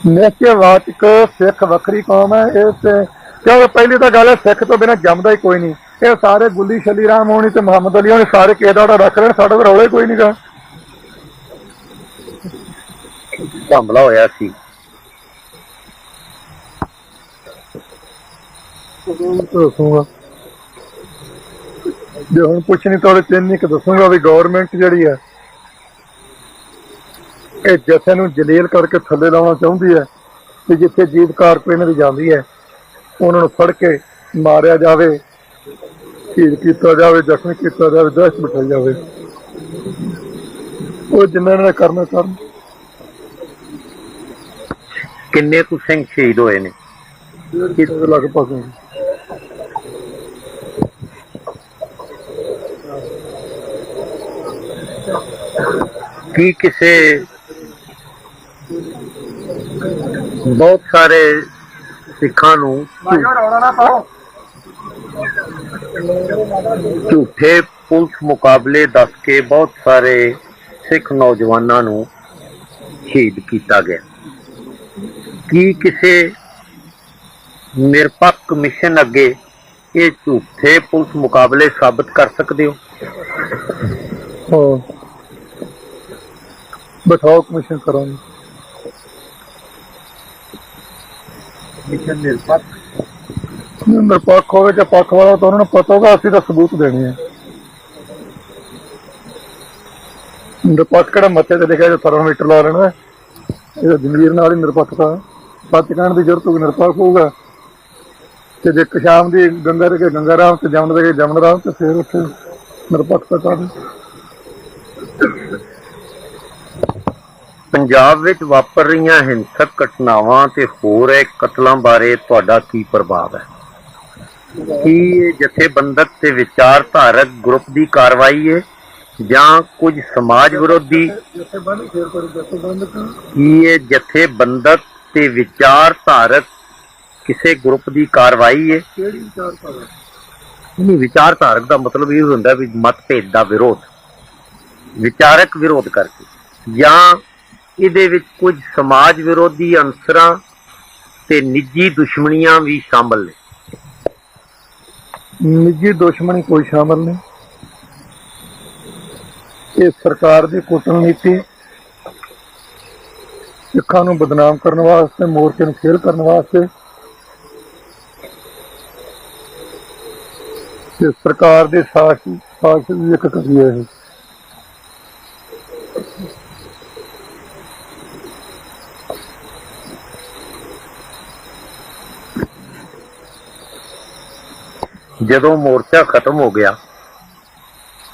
निश्चयवाचक सिख वक्री कौम है। इस क्योंकि पहली तो गल है सिख तो बिना जमदा ही कोई नहीं। ये सारे गुली शली राम होनी तो मुहम्मद अली होनी सारे केदा रख रहे, साडा तो रौला ही कोई नहीं गा। हमला होया सी दसूंगा जो हम कुछ नहीं तो तीन ही दसूंगा भी गौरमेंट जी है ये जथे नूं जलील करके थले लाना चाहती है कि जिथे जीत कारपोरेशन की जाती है उन्होंने फड़ के मारिया जाए, शहीद किया जाए, जख्मी किया जाए, दहशत बिठाई जाए। वो जिन्होंने करना करन। किन्ने कुछ सिंह शहीद होए ने? लगभग की किसे बहुत सारे सिखां नूं झूठे पुलिस मुकाबले दस के बहुत सारे सिख नौजवानों नूं शहीद किया गया। की किसे निरपक्ष कमीशन अगे ये झूठे पुलिस मुकाबले साबित कर सकते हो? हाँ बैठाओ कमीशन करांगे। कमीशन निरपक्ष ਨਿਰਪੱਖ ਹੋਵੇ ਜਾਂ ਪੱਖ ਵਾਲਾ, ਤਾਂ ਉਹਨਾਂ ਨੂੰ ਪਤਾ ਹੋਗਾ ਅਸੀਂ ਤਾਂ ਸਬੂਤ ਦੇਣੇ ਆ। ਨਿਰਪੱਖ ਕਿਹੜਾ ਮੱਥੇ ਤੇ ਲਿਖਿਆ ਜੋ ਥਰਮਾਮੀਟਰ ਲਾ ਲੈਣਾ, ਇਹ ਜ਼ਮੀਰ ਨਾਲ ਹੀ ਨਿਰਪੱਖਤਾ। ਸੱਚ ਕਹਿਣ ਦੀ ਜ਼ਰੂਰਤ ਹੋਊਗੀ, ਨਿਰਪੱਖ ਹੋਊਗਾ। ਤੇ ਜੇ ਕਸ਼ਾਮ ਦੀ ਗੰਗਾ ਦੇ ਕੇ ਗੰਗਾ ਰਾਮ ਤੇ ਜਮਨ ਦੇ ਕੇ ਜਮਨ ਰਾਮ, ਤੇ ਫਿਰ ਉੱਥੇ ਨਿਰਪੱਖਤਾ ਕਰ। ਪੰਜਾਬ ਵਿੱਚ ਵਾਪਰ ਰਹੀਆਂ ਹਿੰਸਕ ਘਟਨਾਵਾਂ ਤੇ ਹੋ ਰਹੇ ਕਤਲਾਂ ਬਾਰੇ ਤੁਹਾਡਾ ਕੀ ਪ੍ਰਭਾਵ ਹੈ? ਕੀ ਇਹ ਜਥੇਬੰਦਕ ਤੇ ਵਿਚਾਰਧਾਰਕ ਗਰੁੱਪ ਦੀ ਕਾਰਵਾਈ ਹੈ ਜਾਂ ਕੁਝ ਸਮਾਜ ਵਿਰੋਧੀ? ਕੀ ਇਹ ਜਥੇਬੰਦਕ ਤੇ ਵਿਚਾਰਧਾਰਕ ਕਿਸੇ ਗਰੁੱਪ ਦੀ ਕਾਰਵਾਈ ਹੈ? ਨਹੀਂ, ਵਿਚਾਰਧਾਰਕ ਦਾ ਮਤਲਬ ਇਹ ਹੁੰਦਾ ਵੀ ਮਤਭੇਦ ਦਾ ਵਿਰੋਧ, ਵਿਚਾਰਕ ਵਿਰੋਧ ਕਰਕੇ, ਜਾਂ ਇਹਦੇ ਵਿੱਚ ਕੁਝ ਸਮਾਜ ਵਿਰੋਧੀ ਅੰਸਰਾਂ ਤੇ ਨਿੱਜੀ ਦੁਸ਼ਮਣੀਆਂ ਵੀ ਸ਼ਾਮਲ ਨੇ? ਨਿੱਜੀ ਦੁਸ਼ਮਣੀ ਕੋਈ ਸ਼ਾਮਲ ਨਹੀਂ। ਇਹ ਸਰਕਾਰ ਦੀ ਕੂਟਨੀਤੀ, ਸਿੱਖਾਂ ਨੂੰ ਬਦਨਾਮ ਕਰਨ ਵਾਸਤੇ, ਮੋਰਚੇ ਨੂੰ ਫੇਲ ਕਰਨ ਵਾਸਤੇ, ਤੇ ਸਰਕਾਰ ਦੇ ਸਾਜ਼ਿਸ਼ ਦੀ ਇੱਕ ਕਰੀ ਹੈ ਇਹ। ਜਦੋਂ ਮੋਰਚਾ ਖਤਮ ਹੋ ਗਿਆ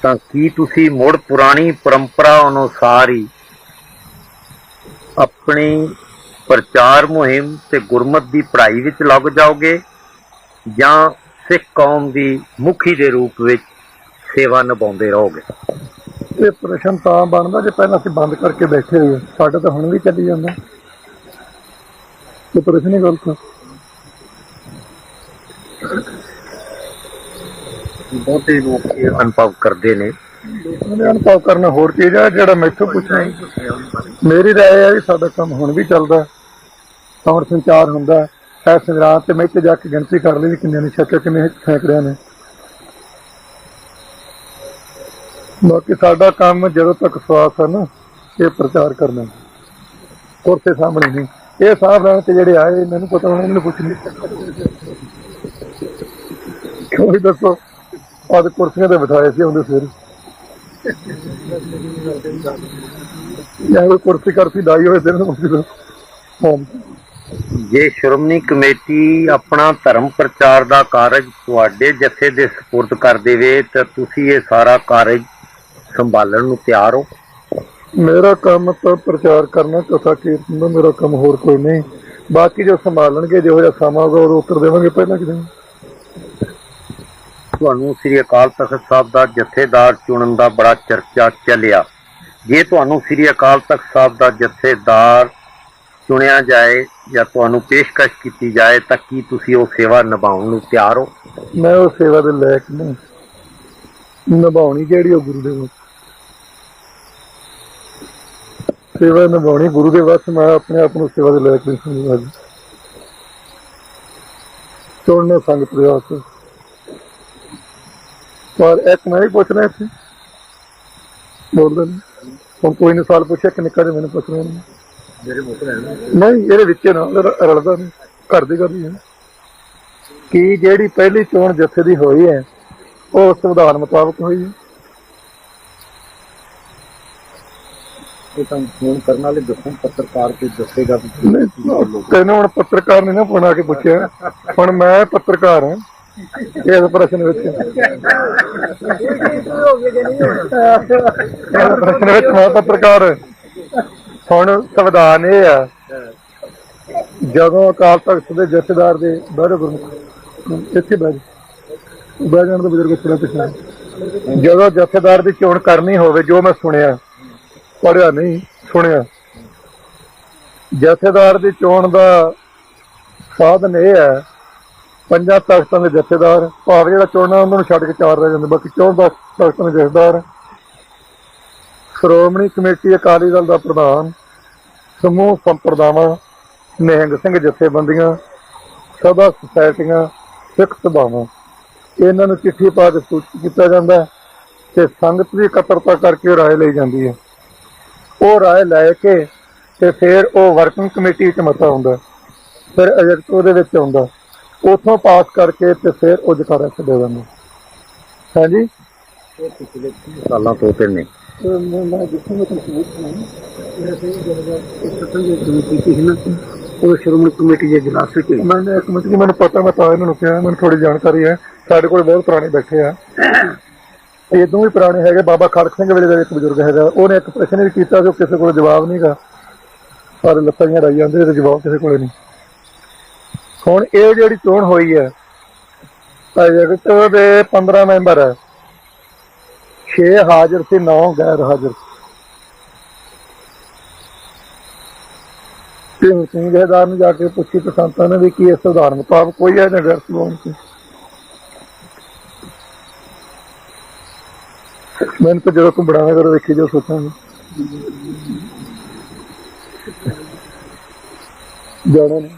ਤਾਂ ਕੀ ਤੁਸੀਂ ਮੁੜ ਪੁਰਾਣੀ ਪਰੰਪਰਾ ਅਨੁਸਾਰ ਹੀ ਆਪਣੀ ਪ੍ਰਚਾਰ ਮੁਹਿੰਮ ਤੇ ਗੁਰਮਤ ਦੀ ਪੜ੍ਹਾਈ ਵਿੱਚ ਲੱਗ ਜਾਓਗੇ, ਜਾਂ ਸਿੱਖ ਕੌਮ ਦੀ ਮੁਖੀ ਦੇ ਰੂਪ ਵਿੱਚ ਸੇਵਾ ਨਿਭਾਉਂਦੇ ਰਹੋਗੇ? ਇਹ ਪ੍ਰਸ਼ਨ ਤਾਂ ਬਣਦਾ ਜੇ ਪਹਿਲਾਂ ਅਸੀਂ ਬੰਦ ਕਰਕੇ ਬੈਠੇ ਹੋਈਏ। ਸਾਡਾ ਤਾਂ ਹੁਣ ਵੀ ਚੱਲੀ ਜਾਂਦਾ, ਇਹ ਪ੍ਰਸ਼ਨ ਹੀ ਗਲਤ ਹੈ। ਬਹੁਤੇ ਲੋਕ ਇਹ ਅਨੁਭਵ ਕਰਦੇ ਨੇ। ਅਨੁਭਵ ਕਰਨਾ ਹੋਰ ਚੀਜ਼ ਹੈ, ਜਿਹੜਾ ਮੈਥੋਂ ਪੁੱਛਣਾ। ਮੇਰੀ ਰਾਏ ਹੈ ਵੀ ਸਾਡਾ ਕੰਮ ਹੁਣ ਵੀ ਚੱਲਦਾ, ਖਬਰ ਸੰਚਾਰ ਹੁੰਦਾ ਹੈ। ਸੰਗਰਾਂਦ ਤੇ ਮੇਥੇ ਜਾ ਕੇ ਗਿਣਤੀ ਕਰ ਲਈ ਵੀ ਕਿੰਨੇ ਨੇ ਛੱਕੇ, ਕਿੰਨੇ ਸੈਂਕੜਿਆਂ ਨੇ। ਬਾਕੀ ਸਾਡਾ ਕੰਮ ਜਦੋਂ ਤੱਕ ਸਵਾਸ ਹੈ ਨਾ, ਇਹ ਪ੍ਰਚਾਰ ਕਰਨਾ, ਕੁਰਸੇ ਸਾਹਮਣੇ ਨਹੀਂ। ਇਹ ਸਾਹਬ ਲੈਣ ਤੇ ਜਿਹੜੇ ਆਏ, ਮੈਨੂੰ ਪਤਾ ਹੋਣਾ, ਮੈਨੂੰ ਪੁੱਛਣੀ ਕਿਉਂ ਦੱਸੋ, ਆਦ ਕੁਰਸੀਆਂ ਤੇ ਬਿਠਾਏ ਸੀ ਆਉਂਦੇ ਸਵੇਰੇ, ਜਾਂ ਕੋਈ ਕੁਰਸੀ ਕਰਸੀ ਡਾਈ ਹੋਏ ਦਿਨ। ਜੇ ਸ਼੍ਰੋਮਣੀ ਕਮੇਟੀ ਆਪਣਾ ਧਰਮ ਪ੍ਰਚਾਰ ਦਾ ਕਾਰਜ ਤੁਹਾਡੇ ਜਥੇ ਦੇ ਸਪੁਰਦ ਕਰ ਦੇਵੇ ਤਾਂ ਤੁਸੀਂ ਇਹ ਸਾਰਾ ਕਾਰਜ ਸੰਭਾਲਣ ਨੂੰ ਤਿਆਰ ਹੋ? ਮੇਰਾ ਕੰਮ ਤਾਂ ਪ੍ਰਚਾਰ ਕਰਨਾ, ਕਥਾ ਕੀਰਤਨ ਦਾ ਮੇਰਾ ਕੰਮ, ਹੋਰ ਕੋਈ ਨਹੀਂ। ਬਾਕੀ ਜੋ ਸੰਭਾਲਣਗੇ, ਜਿਹੋ ਜਿਹਾ ਸਮਾਂ ਹੋਗਾ ਉਹ ਉੱਤਰ ਦੇਵਾਂਗੇ। ਪਹਿਲਾਂ ਕਿਤੇ ਤੁਹਾਨੂੰ ਸ੍ਰੀ ਅਕਾਲ ਤਖਤ ਸਾਹਿਬ ਦਾ ਜਥੇਦਾਰ ਚੁਣਨ ਦਾ ਬੜਾ ਚਰਚਾ ਚੱਲਿਆ। ਜੇ ਤੁਹਾਨੂੰ ਸ੍ਰੀ ਅਕਾਲ ਤਖਤ ਸਾਹਿਬ ਦਾ ਜਥੇਦਾਰ ਚੁਣਿਆ ਜਾਏ ਜਾਂ ਤੁਹਾਨੂੰ ਪੇਸ਼ਕਸ਼ ਕੀਤੀ ਜਾਏ ਤਾਂ ਕੀ ਤੁਸੀਂ ਉਹ ਸੇਵਾ ਨਿਭਾਉਣ ਨੂੰ ਤਿਆਰ ਹੋ? ਮੈਂ ਉਹ ਸੇਵਾ ਦੇ ਲਾਇਕ ਨਹੀਂ। ਨਿਭਾਉਣੀ ਜਿਹੜੀ ਉਹ ਗੁਰੂ ਦੇ ਵੱਸ, ਸੇਵਾ ਨਿਭਾਉਣੀ ਗੁਰੂ ਦੇ ਵੱਸ। ਮੈਂ ਆਪਣੇ ਆਪ ਨੂੰ ਸੇਵਾ ਦੇ ਲਾਇਕ ਨਹੀਂ ਸਮਝਦਾ। ਚੁਣਨਾ ਸੰਗਤ ਦੇ ਵਾਸਤੇ। ਪਰ ਇੱਕ ਮੈਂ ਵੀ ਪੁੱਛਣਾ ਇੱਥੇ, ਬੋਲਦਾ ਨਹੀਂ ਹੁਣ ਕੋਈ ਨੇ ਸਵਾਲ ਪੁੱਛਿਆ ਕਿ ਨਿੱਕਾ ਜਿਹਾ ਮੈਨੂੰ ਪੁੱਛਣਾ ਨਹੀਂ, ਇਹਦੇ ਵਿੱਚ ਨਾਲ ਰਲਦਾ ਨਹੀਂ, ਘਰ ਦੀ ਗੱਲ ਹੀ ਹੈ। ਕਿ ਜਿਹੜੀ ਪਹਿਲੀ ਚੋਣ ਜਥੇ ਦੀ ਹੋਈ ਹੈ ਉਹ ਸੰਵਿਧਾਨ ਮੁਤਾਬਕ ਹੋਈ ਹੈ। ਕਰਨ ਵਾਲੇ ਦੱਸਣ ਪੱਤਰਕਾਰ ਤੇ ਦੱਸੇਗਾ। ਤੈਨੂੰ ਹੁਣ ਪੱਤਰਕਾਰ ਨੇ ਨਾ ਬਣਾ ਕੇ ਪੁੱਛਿਆ, ਹੁਣ ਮੈਂ ਪੱਤਰਕਾਰ ਹਾਂ ਇਸ ਪ੍ਰਸ਼ਨ ਵਿੱਚ। ਪ੍ਰਸ਼ਨ ਵਿੱਚ ਮੈਂ ਪੱਤਰਕਾਰ। ਹੁਣ ਸੰਵਿਧਾਨ ਇਹ ਆ, ਜਦੋਂ ਅਕਾਲ ਤਖਤ ਦੇ ਜਥੇਦਾਰ ਦੇ ਬਾਹਰ ਗੁਰਮੁਖ ਇੱਥੇ ਬਹਿ ਜਾਣ ਦਾ ਬਜ਼ੁਰਗ ਥੋੜਾ ਪਿਛਾ, ਜਦੋਂ ਜਥੇਦਾਰ ਦੀ ਚੋਣ ਕਰਨੀ ਹੋਵੇ, ਜੋ ਮੈਂ ਸੁਣਿਆ, ਪੜ੍ਹਿਆ ਨਹੀਂ ਸੁਣਿਆ, ਜਥੇਦਾਰ ਦੀ ਚੋਣ ਦਾ ਸਾਧਨ ਇਹ ਹੈ, 5 ਤਖਤਾਂ ਦੇ ਜਥੇਦਾਰ, ਭਾਵ ਜਿਹੜਾ ਚੋਣਾਂ ਉਹਨਾਂ ਨੂੰ ਛੱਡ ਕੇ 4 ਰਹਿ ਜਾਂਦੇ, ਬਾਕੀ 14 ਤਖਤਾਂ ਦੇ ਜਥੇਦਾਰ, ਸ਼੍ਰੋਮਣੀ ਕਮੇਟੀ ਅਕਾਲੀ ਦਲ ਦਾ ਪ੍ਰਧਾਨ, ਸਮੂਹ ਸੰਪਰਦਾਵਾਂ, ਨਿਹੰਗ ਸਿੰਘ ਜਥੇਬੰਦੀਆਂ, ਸਭਾ ਸੁਸਾਇਟੀਆਂ, ਸਿੱਖ ਸਭਾਵਾਂ, ਇਹਨਾਂ ਨੂੰ ਚਿੱਠੀ ਪਾ ਕੇ ਸੂਚਿਤ ਕੀਤਾ ਜਾਂਦਾ ਤੇ ਸੰਗਤ ਦੀ ਇਕੱਤਰਤਾ ਕਰਕੇ ਰਾਏ ਲਈ ਜਾਂਦੀ ਹੈ। ਉਹ ਰਾਏ ਲੈ ਕੇ ਤੇ ਫਿਰ ਉਹ ਵਰਕਿੰਗ ਕਮੇਟੀ ਵਿੱਚ ਮਤਾ ਆਉਂਦਾ, ਫਿਰ ਏਜੰਟ ਉਹਦੇ ਵਿੱਚ ਆਉਂਦਾ, ਉੱਥੋਂ ਪਾਸ ਕਰਕੇ ਤੇ ਫਿਰ ਉਹ ਜਕਾਰਾ ਛੱਡੇ ਜਾਂਦੇ। ਹਾਂਜੀ ਪਿਛਲੇ ਸਾਲਾਂ ਤੋਂ ਤੇ ਨੇ ਮੈਂ ਜਿੱਥੇ ਮੈਂ ਤੁਹਾਨੂੰ ਉਹ ਸ਼੍ਰੋਮਣੀ ਕਮੇਟੀ ਦੇ ਇਜਲਾਸ ਵਿੱਚ ਮੈंने ਕਮੇਟੀ ਦੀ ਮੈਨੂੰ ਪਤਾ, ਮੈਂ ਤਾਂ ਇਹਨਾਂ ਨੂੰ ਕਿਹਾ, ਮੈਨੂੰ ਥੋੜੀ ਜਾਣਕਾਰੀ ਹੈ। ਸਾਡੇ ਕੋਲ ਬਹੁਤ ਪੁਰਾਣੇ ਬੈਠੇ ਆ, ਇਦੋਂ ਵੀ ਪੁਰਾਣੇ ਹੈਗੇ। ਬਾਬਾ ਖੜਕ ਸਿੰਘ ਵੇਲੇ ਦਾ ਇੱਕ ਬਜ਼ੁਰਗ ਹੈਗਾ, ਉਹਨੇ ਇੱਕ ਪ੍ਰਸ਼ਨ ਵੀ ਕੀਤਾ ਜੋ ਕਿਸੇ ਕੋਲ ਜਵਾਬ ਨਹੀਂਗਾ, ਸਾਰੇ ਲੱਤਾਂ ਜਿਹੀਆਂ ਰਾਈ ਜਾਂਦੇ ਤੇ ਜਵਾਬ ਕਿਸੇ ਕੋਲ ਨਹੀਂ। ਹੁਣ ਇਹ ਜਿਹੜੀ ਚੋਣ ਹੋਈ ਹੈ ਜਗਤ ਦੇ 15 ਮੈਂਬਰ ਹੈ, 6 ਹਾਜ਼ਰ ਸੀ, 9 ਗੈਰ ਹਾਜ਼ਰ ਸੀ। ਸਿੰਘ ਜਥੇਦਾਰ ਨੂੰ ਜਾ ਕੇ ਪੁੱਛੀ ਤੇ ਸੰਤਾਂ ਨੇ ਵੀ ਕੀ ਇਸ ਸੰਵਿਧਾਨ ਮੁਤਾਬਕ ਕੋਈ ਹੈ ਜਾਂ ਗੈਰ ਸੰਵਿਧਾਨ ਸੀ। ਮੈਨੂੰ ਤਾਂ ਜਦੋਂ ਤੂੰ ਬਣਾਵੇਂ ਕਰੋ ਵੇਖੀ ਜੋ ਸੋਚਾਂਗੇ ਜਾਣਾ ਨਹੀਂ।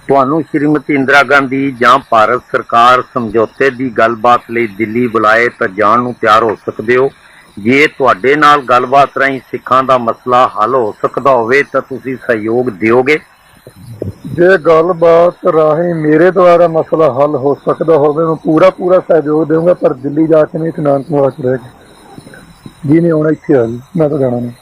ਤੁਹਾਨੂੰ ਸ਼੍ਰੀਮਤੀ ਇੰਦਰਾ ਗਾਂਧੀ ਜਾਂ ਭਾਰਤ ਸਰਕਾਰ ਸਮਝੌਤੇ ਦੀ ਗੱਲਬਾਤ ਲਈ ਦਿੱਲੀ ਬੁਲਾਏ ਤਾਂ ਜਾਣ ਨੂੰ ਤਿਆਰ ਹੋ ਸਕਦੇ ਹੋ? ਜੇ ਤੁਹਾਡੇ ਨਾਲ ਗੱਲਬਾਤ ਰਾਹੀਂ ਸਿੱਖਾਂ ਦਾ ਮਸਲਾ ਹੱਲ ਹੋ ਸਕਦਾ ਹੋਵੇ ਤਾਂ ਤੁਸੀਂ ਸਹਿਯੋਗ ਦਿਓਗੇ? ਜੇ ਗੱਲਬਾਤ ਰਾਹੀਂ ਮੇਰੇ ਦੁਆਰਾ ਮਸਲਾ ਹੱਲ ਹੋ ਸਕਦਾ ਹੋਵੇ ਮੈਂ ਪੂਰਾ ਸਹਿਯੋਗ ਦੇਵਾਂਗਾ, ਪਰ ਦਿੱਲੀ ਜਾ ਕੇ ਨਹੀਂ, ਇਤਨਾਨ ਤੋਂ ਆ ਕੇ ਰਹਿ ਕੇ ਜੀ ਨਹੀਂ ਆਉਣਾ, ਇੱਥੇ ਆ ਜੀ, ਮੈਂ ਤਾਂ ਜਾਣਾ ਨਹੀਂ।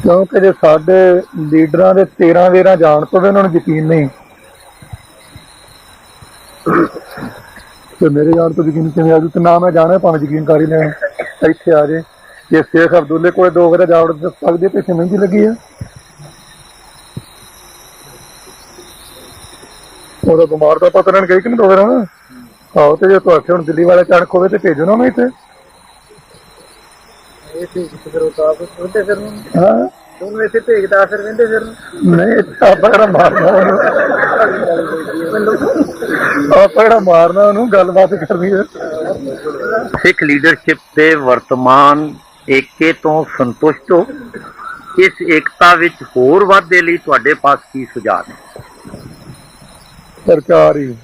ਕਿਉਂਕਿ ਜੇ ਸਾਡੇ ਲੀਡਰਾਂ ਦੇ 13 ਵੇਰਾਂ ਜਾਣ ਤੋਂ ਵੀ ਉਹਨਾਂ ਨੂੰ ਯਕੀਨ ਨਹੀਂ ਤੇ ਮੇਰੇ ਜਾਣ ਤੋਂ ਯਕੀਨ ਕਿਵੇਂ ਆ ਜੂ? ਤੇ ਨਾ ਮੈਂ ਜਾਣਾ, ਭਾਵੇਂ ਯਕੀਨ ਕਰ ਹੀ ਲੈਣ, ਇੱਥੇ ਆ ਜੇ। ਜੇ ਸ਼ੇਖ ਅਬਦੁੱਲੇ ਕੋਲ 2 ਵੇਰਾ ਜਾਵੜ ਸਕਦੀ ਤੇ ਇੱਥੇ ਮਹਿੰਗੀ ਲੱਗੀ ਆ, ਉਹਦਾ ਬਿਮਾਰ ਦਾ ਪਤਾ ਲੈਣ ਗਈ ਕਿ ਨਹੀਂ 2 ਵੇਰਾ ਆਹੋ। ਤੇ ਜੇ ਤੁਹਾਡੇ ਹੁਣ ਦਿੱਲੀ ਵਾਲੇ ਚੜਕ ਹੋਵੇ ਤੇ ਭੇਜੋ ਨਾ ਮੈਂ ਇੱਥੇ। ਹਾਂ ਤੁਹਾਨੂੰ ਇੱਥੇ ਭੇਜਦਾ ਫਿਰ ਕਹਿੰਦੇ ਫਿਰ ਨਹੀਂ, ਆਪਾਂ ਕਿਹੜਾ ਮਾਰਨਾ ਉਹਨੂੰ, ਆਪਾਂ ਕਿਹੜਾ ਮਾਰਨਾ ਉਹਨੂੰ, ਗੱਲਬਾਤ ਕਰਨੀ ਹੈ। ਸਿੱਖ ਲੀਡਰਸ਼ਿਪ ਦੇ ਵਰਤਮਾਨ ਏਕੇ ਤੋਂ ਸੰਤੁਸ਼ਟ ਹੋ? ਇਸ ਏਕਤਾ ਵਿੱਚ ਹੋਰ ਵਾਧੇ ਲਈ ਤੁਹਾਡੇ ਪਾਸ ਕੀ ਸੁਝਾਅ ਨੇ? ਸਰਕਾਰ ਹੀ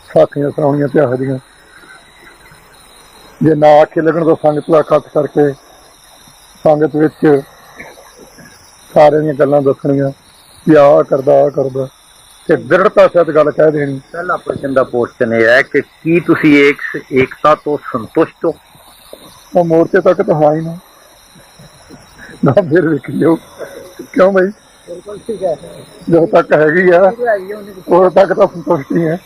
ਸਾਖੀਆਂ ਸੁਣਾਉਣੀਆਂ ਤੇ ਇਹੋ ਜਿਹੀਆਂ, ਜੇ ਨਾ ਆਖੇ ਲੱਗਣ ਤੋਂ ਸੰਗਤ ਦਾ ਇਕੱਠ ਕਰਕੇ ਸੰਗਤ ਵਿੱਚ ਸਾਰਿਆਂ ਦੀਆਂ ਗੱਲਾਂ ਦੱਸਣੀਆਂ ਵੀ ਆਹ ਕਰਦਾ ਤੇ ਦ੍ਰਿੜਤਾ ਸਹਿਤ ਗੱਲ ਕਹਿ ਦੇਣੀ। ਪਹਿਲਾ ਪ੍ਰਸ਼ਨ ਦਾ ਪੋਸਟਨ ਇਹ ਹੈ ਕਿ ਕੀ ਤੁਸੀਂ ਏਕਤਾ ਤੋਂ ਸੰਤੁਸ਼ਟ ਹੋ? ਉਹ ਮੋਰਚੇ ਤੱਕ ਤਾਂ ਹਾਂ ਹੀ ਨਾ ਫਿਰ ਵੇਖੀ ਜਾਓ। ਕਿਉਂ ਬਈ? ਬਿਲਕੁਲ ਠੀਕ ਹੈ, ਜਦੋਂ ਤੱਕ ਹੈਗੀ ਆ ਉਦੋਂ ਤੱਕ ਤਾਂ ਸੰਤੁਸ਼ਟ ਹੀ ਹੈ।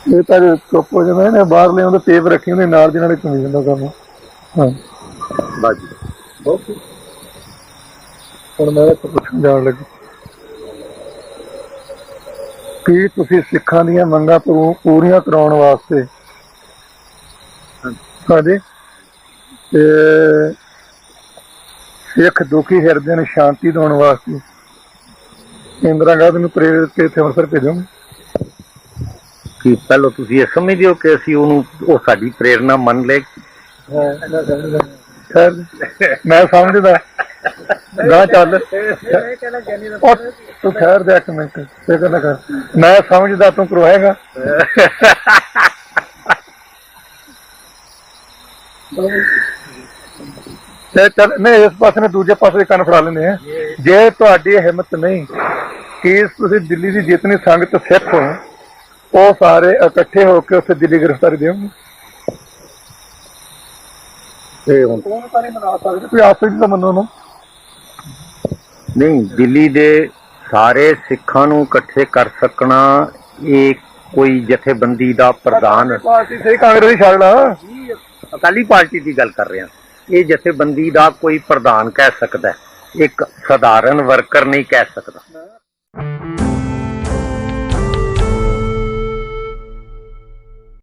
ਇਹ ਤਾਂ ਚੁੱਪ ਹੋ ਜਾਂਦਾ ਇਹਨੇ, ਬਾਹਰ ਲਿਆਉਂਦੇ ਟੇਪ ਰੱਖੀ ਹੁੰਦੀ ਨਾਲ ਦੀ ਨਾਲ ਘੁੰਮੀ ਜਾਂਦਾ ਕੰਮ। ਹਾਂ ਬਾਜੀ ਹੁਣ ਮੈਂ ਪੁੱਛਣ ਜਾਣ ਲੱਗੀ ਕੀ ਤੁਸੀਂ ਸਿੱਖਾਂ ਦੀਆਂ ਮੰਗਾਂ ਪੂਰੀਆਂ ਕਰਾਉਣ ਵਾਸਤੇ ਹਾਂਜੀ ਤੇ ਸਿੱਖ ਦੁਖੀ ਹਿਰਦੇ ਨੂੰ ਸ਼ਾਂਤੀ ਦਿਵਾਉਣ ਵਾਸਤੇ ਇੰਦਰਾ ਗਾਂਧੀ ਨੂੰ ਪ੍ਰੇਰਿਤ ਕੇ ਇੱਥੇ ਅੰਮ੍ਰਿਤਸਰ ਭੇਜੋਗੇ? ਕੀ ਪਹਿਲਾਂ ਤੁਸੀਂ ਇਹ ਸਮਝਦੇ ਹੋ ਕਿ ਅਸੀਂ ਉਹ ਸਾਡੀ ਪ੍ਰੇਰਨਾ ਮੰਨ ਲੈ? ਖੈਰ ਮੈਂ ਸਮਝਦਾ ਗਾਂ ਚੱਲ, ਤੂੰ ਖੈਰ ਦੇ 1 ਮਿੰਟ ਫਿਕਰ ਨਾ ਕਰ, ਮੈਂ ਸਮਝਦਾ ਤੂੰ ਕਰਵਾਏਗਾ। ਤੇ ਚੱਲ ਨਹੀਂ, ਇਸ ਪਾਸੇ ਨੇ ਦੂਜੇ ਪਾਸੇ ਕੰਨ ਫੜਾ ਲੈਂਦੇ ਆ। ਜੇ ਤੁਹਾਡੀ ਹਿੰਮਤ ਨਹੀਂ ਕਿ ਤੁਸੀਂ ਦਿੱਲੀ ਦੀ ਜਿਤਨੀ ਸੰਗਤ ਸਿੱਖ ਹੋ ਉਹ ਸਾਰੇ ਇਕੱਠੇ ਹੋ ਕੇ ਉੱਥੇ ਦਿੱਲੀ ਗ੍ਰਿਫਤਾਰੀ ਦੇਵੋਗੇ? ਤੇ ਹੁਣ ਕੌਣ ਤਾਂ ਨਹੀਂ ਮਨਾ ਸਕਦੇ, ਕੋਈ ਆਪਸ ਵਿੱਚ ਤਾਂ ਮੰਨੋ ਨਾ। ਨਹੀਂ, ਦਿੱਲੀ ਦੇ ਸਾਰੇ ਸਿੱਖਾਂ ਨੂੰ ਇਕੱਠੇ ਕਰ ਸਕਣਾ ਇਹ ਕੋਈ ਜਥੇਬੰਦੀ ਦਾ ਪ੍ਰਧਾਨ ਪਾਰਟੀ ਸਹੀ, ਕਾਂਗਰਸ ਛੱਡ ਲਾ, ਅਕਾਲੀ ਪਾਰਟੀ ਦੀ ਗੱਲ ਕਰ ਰਿਹਾ, ਇਹ ਜਥੇਬੰਦੀ ਦਾ ਕੋਈ ਪ੍ਰਧਾਨ ਕਹਿ ਸਕਦਾ, ਇੱਕ ਸਧਾਰਨ ਵਰਕਰ ਨਹੀਂ ਕਹਿ ਸਕਦਾ।